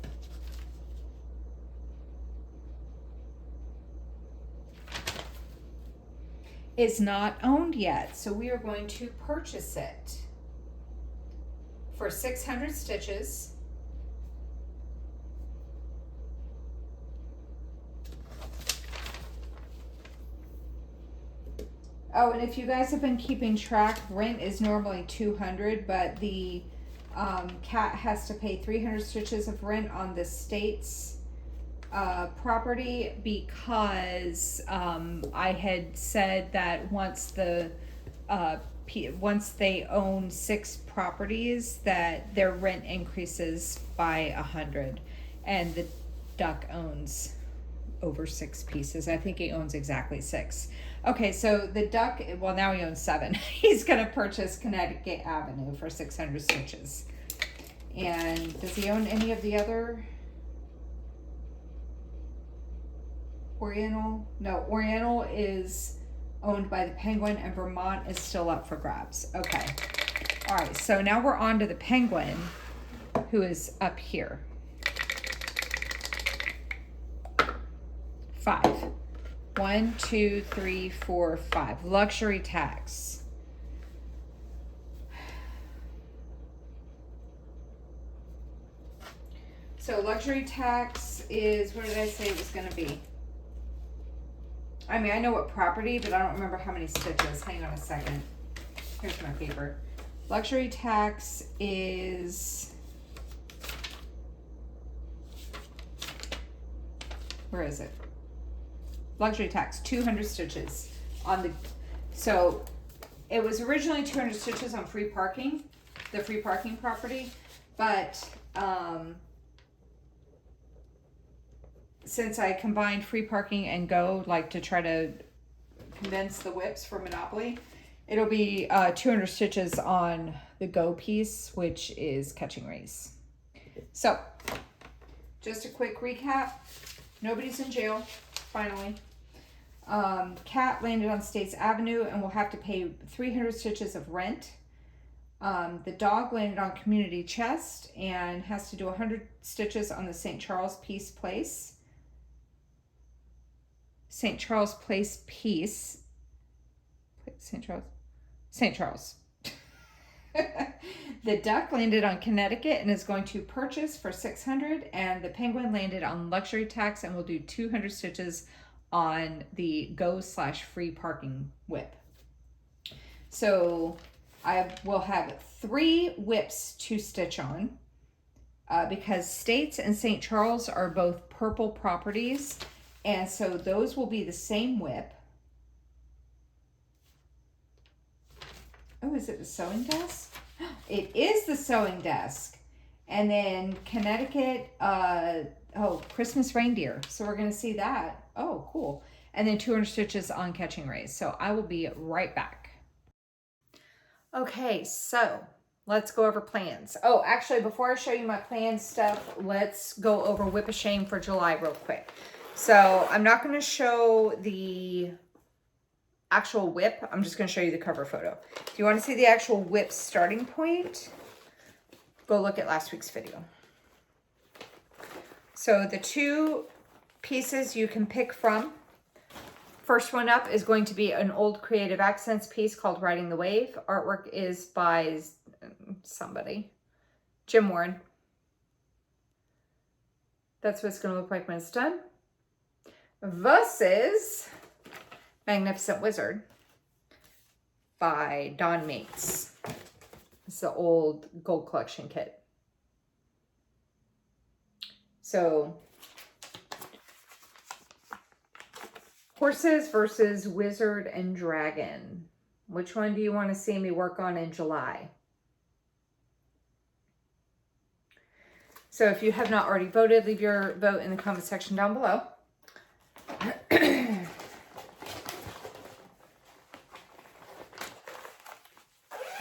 Is not owned yet, so we are going to purchase it for 600 stitches. Oh, and if you guys have been keeping track, rent is normally 200, but the cat has to pay 300 stitches of rent on the state's property, because I had said that once they own 6 properties, that their rent increases by 100, and the duck owns over 6 pieces. I think he owns exactly 6. Okay, so the duck, well, now he owns 7. He's going to purchase Connecticut Avenue for 600 stitches. And does he own any of the other? Oriental? No, Oriental is owned by the Penguin, and Vermont is still up for grabs. Okay. All right, so now we're on to the Penguin, who is up here. 5. 1, 2, 3, 4, 5. Luxury tax. So luxury tax is, what did I say it was going to be? I mean, I know what property, but I don't remember how many stitches. Hang on a second. Here's my paper. Luxury tax is, where is it? Luxury tax, 200 stitches on the, so it was originally 200 stitches on free parking, the free parking property, but since I combined free parking and go, like to try to condense the whips for Monopoly, it'll be 200 stitches on the go piece, which is catching rays. So just a quick recap. Nobody's in jail, finally. Cat landed on States Avenue and will have to pay 300 stitches of rent. The dog landed on Community Chest and has to do 100 stitches on the St. Charles Peace Place. St. Charles Place piece. St. Charles. The duck landed on Connecticut and is going to purchase for 600, and the Penguin landed on luxury tax and will do 200 stitches on the go/free parking whip. So I will have 3 whips to stitch on because States and St. Charles are both purple properties, and so those will be the same whip. Oh, is it the sewing desk? It is the sewing desk. And then Connecticut, Christmas reindeer. So we're going to see that. Oh, cool. And then 200 stitches on catching rays. So I will be right back. Okay, so let's go over plans. Oh, actually, before I show you my plan stuff, let's go over Whip of Shame for July real quick. So I'm not going to show the actual whip. I'm just going to show you the cover photo. If you want to see the actual whip starting point, go look at last week's video. So the 2 pieces you can pick from. First one up is going to be an old Creative Accents piece called Riding the Wave. Artwork is by somebody. Jim Warren. That's what it's going to look like when it's done. Versus Magnificent Wizard by Don Mates. It's the old gold collection kit. So Horses versus wizard and dragon. Which one do you want to see me work on in July? So if you have not already voted, leave your vote in the comment section down below.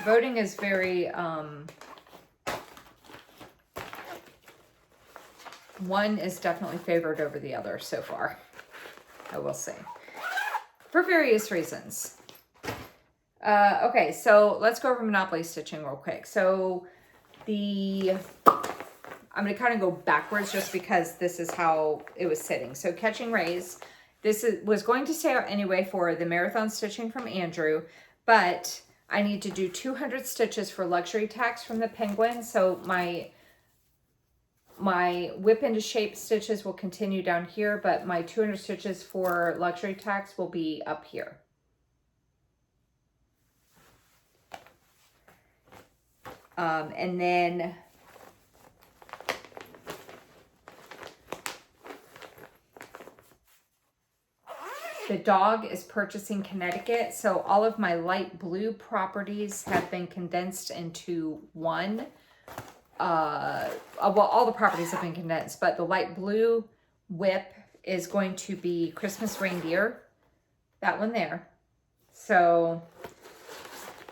Voting is very, one is definitely favored over the other so far, I will say, for various reasons. Okay, so let's go over Monopoly stitching real quick. So I'm going to kind of go backwards just because this is how it was sitting. So catching rays, was going to stay out anyway for the marathon stitching from Andrew, but I need to do 200 stitches for luxury tacks from the penguin. So my whip into shape stitches will continue down here, but my 200 stitches for luxury tacks will be up here. And then the dog is purchasing Connecticut. So all of my light blue properties have been condensed into one. Well, all the properties have been condensed, but the light blue whip is going to be Christmas reindeer. That one there. So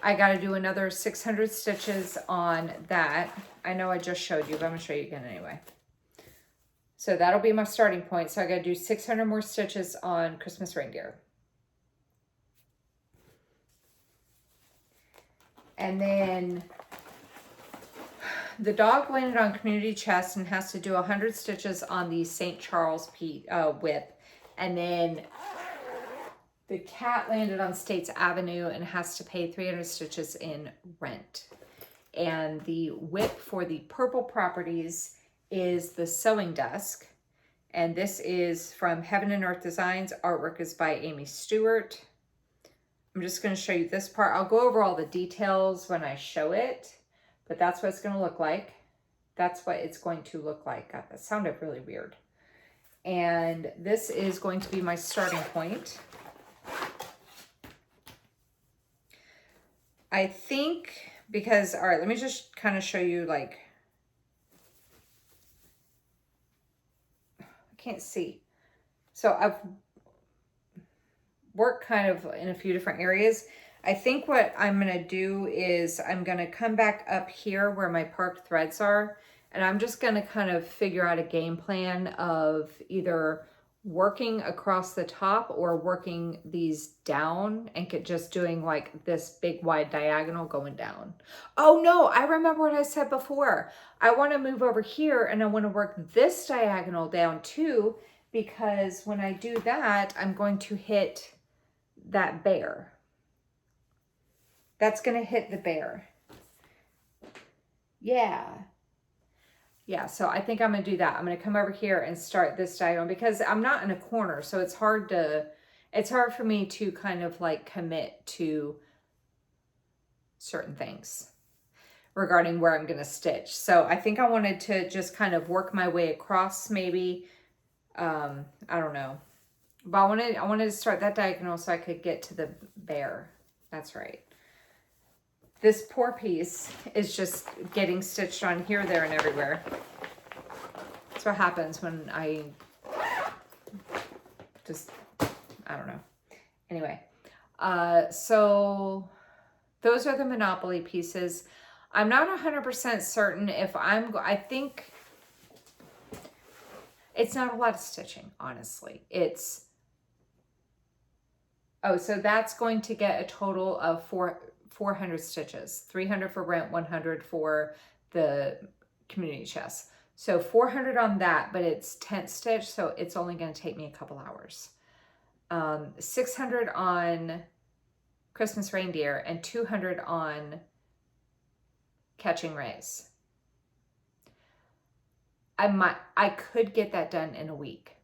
I got to do another 600 stitches on that. I know I just showed you, but I'm going to show you again anyway. So that'll be my starting point. So I got to do 600 more stitches on Christmas reindeer. And then the dog landed on community chest and has to do 100 stitches on the St. Charles whip. And then the cat landed on States Avenue and has to pay 300 stitches in rent. And the whip for the purple properties is the Sewing Desk. And this is from Heaven and Earth Designs. Artwork is by Amy Stewart. I'm just going to show you this part. I'll go over all the details when I show it, but that's what it's going to look like. That's what it's going to look like. God, that sounded really weird. And this is going to be my starting point. I think because, all right, let me just kind of show you, like, I can't see. So I've worked kind of in a few different areas. I think what I'm going to do is I'm going to come back up here where my parked threads are, and I'm just going to kind of figure out a game plan of either working across the top or working these down and just doing like this big wide diagonal going down. Oh no, I remember what I said before. I want to move over here and I want to work this diagonal down too, because when I do that, I'm going to hit that bear. That's going to hit the bear. Yeah, so I think I'm going to do that. I'm going to come over here and start this diagonal because I'm not in a corner. So it's hard for me to kind of like commit to certain things regarding where I'm going to stitch. So I think I wanted to just kind of work my way across maybe. I don't know. But I wanted to start that diagonal so I could get to the bear. That's right. This poor piece is just getting stitched on here, there, and everywhere. That's what happens when I don't know. Anyway, so those are the Monopoly pieces. I'm not 100% certain if I think it's not a lot of stitching, honestly. So that's going to get a total of 400 stitches, 300 for rent, 100 for the community chest. So 400 on that, but it's tent stitch, so it's only going to take me a couple hours. 600 on Christmas reindeer and 200 on catching rays. I could get that done in a week,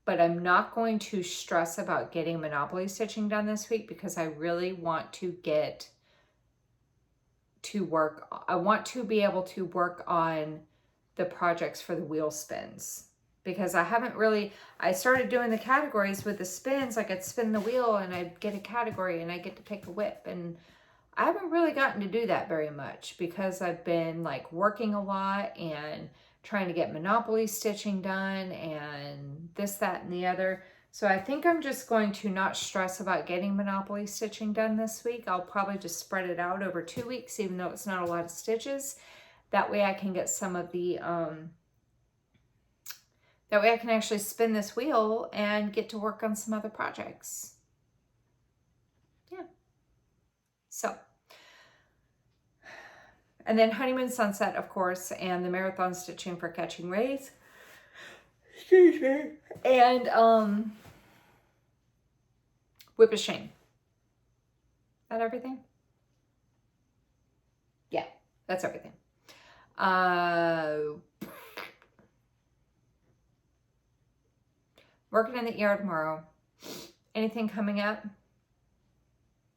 but I'm not going to stress about getting Monopoly stitching done this week because I really want to get to work. I want to be able to work on the projects for the wheel spins because I haven't really, I started doing the categories with the spins. Like I'd spin the wheel and I'd get a category and I get to pick a whip. And I haven't really gotten to do that very much because I've been like working a lot and trying to get Monopoly stitching done and this, that, and the other. So I think I'm just going to not stress about getting Monopoly stitching done this week. I'll probably just spread it out over 2 weeks, even though it's not a lot of stitches. That way I can get some of the, that way I can actually spin this wheel and get to work on some other projects. Yeah. So, and then Honeymoon Sunset, of course, and the marathon stitching for Catching Rays. Excuse me. And Whip of Shame. That everything? Yeah, that's everything. Working in the ER tomorrow. Anything coming up?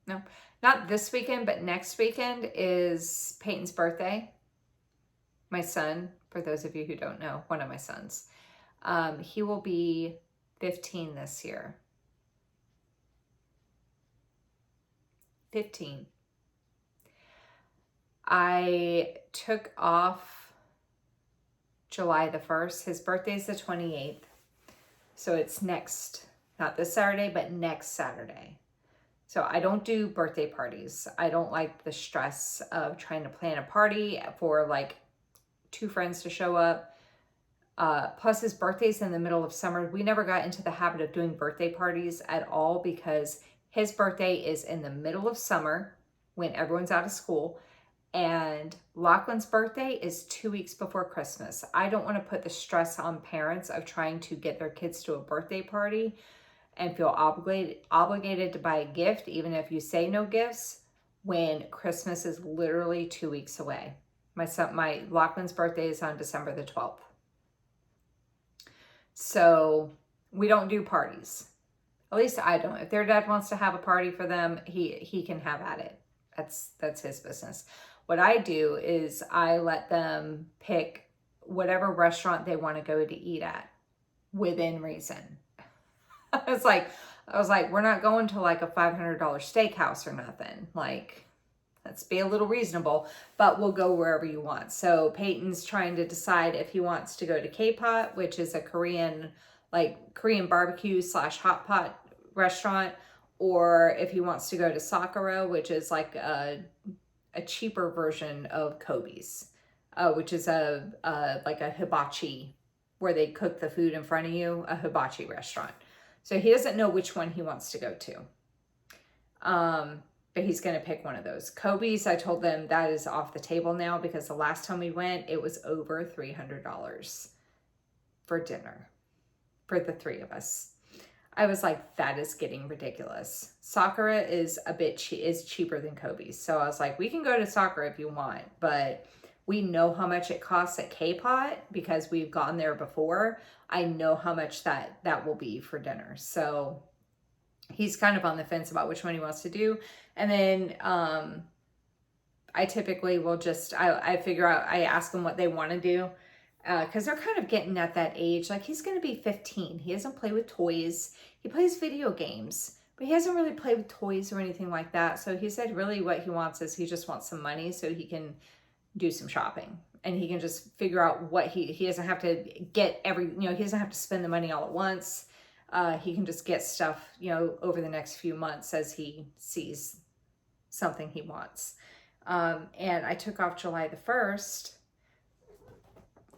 No. Not this weekend, but next weekend is Peyton's birthday. My son, for those of you who don't know, one of my sons. He will be 15 this year. 15. I took off July the 1st. His birthday is the 28th. So it's next, not this Saturday, but next Saturday. So I don't do birthday parties. I don't like the stress of trying to plan a party for like 2 friends to show up. Plus his birthday's in the middle of summer. We never got into the habit of doing birthday parties at all because his birthday is in the middle of summer when everyone's out of school. And Lachlan's birthday is 2 weeks before Christmas. I don't want to put the stress on parents of trying to get their kids to a birthday party and feel obligated to buy a gift, even if you say no gifts, when Christmas is literally 2 weeks away. My Lachlan's birthday is on December the 12th. So we don't do parties. At least I don't. If their dad wants to have a party for them, he can have at it. That's his business. What I do is I let them pick whatever restaurant they want to go to eat at within reason. I was like, we're not going to like a $500 steakhouse or nothing. Like, let's be a little reasonable, but we'll go wherever you want. So Peyton's trying to decide if he wants to go to K-Pot, which is a Korean barbecue / hot pot restaurant, or if he wants to go to Sakura, which is like a cheaper version of Kobe's, which is like a hibachi where they cook the food in front of you, a hibachi restaurant. So he doesn't know which one he wants to go to. But he's going to pick one of those. Kobe's, I told them that is off the table now because the last time we went, it was over $300 for dinner for the 3 of us. I was like, that is getting ridiculous. Sakura is is cheaper than Kobe's. So I was like, we can go to Sakura if you want, but we know how much it costs at K-Pot because we've gone there before. I know how much that will be for dinner. So he's kind of on the fence about which one he wants to do. And then I typically will just, I figure out, I ask them what they want to do. Because they're kind of getting at that age. Like, he's going to be 15. He doesn't play with toys. He plays video games, but he hasn't really played with toys or anything like that. So he said really what he wants is he just wants some money so he can do some shopping. And he can just figure out what he doesn't have to get he doesn't have to spend the money all at once. He can just get stuff, over the next few months as he sees something he wants. And I took off July the 1st.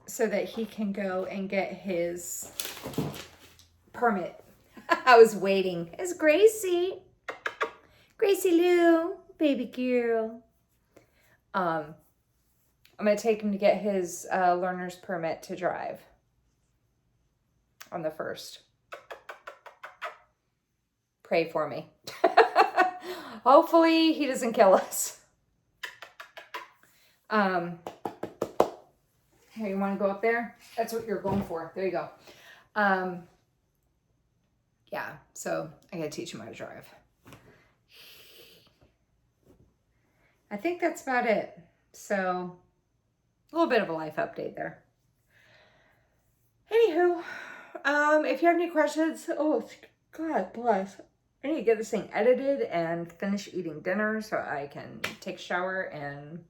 So that he can go and get his permit. I was waiting. It's Gracie. Gracie Lou, baby girl. I'm going to take him to get his learner's permit to drive on the 1st. Pray for me. Hopefully he doesn't kill us. Here, you want to go up there? That's what you're going for. There you go. Yeah, so I got to teach him how to drive. I think that's about it. So, a little bit of a life update there. Anywho, If you have any questions, oh, God bless. I need to get this thing edited and finish eating dinner so I can take a shower and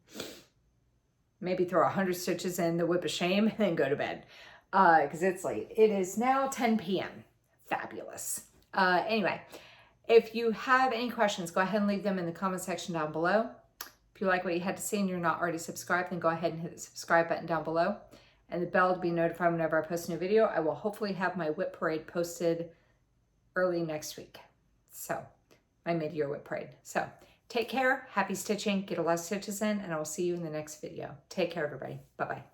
maybe throw 100 stitches in the whip of shame and then go to bed. Because it's late. It is now 10 p.m. Fabulous. Anyway, if you have any questions, go ahead and leave them in the comment section down below. If you like what you had to see and you're not already subscribed, then go ahead and hit the subscribe button down below and the bell to be notified whenever I post a new video. I will hopefully have my whip parade posted early next week. So, my mid-year whip parade. So, take care, happy stitching, get a lot of stitches in, and I will see you in the next video. Take care, everybody. Bye-bye.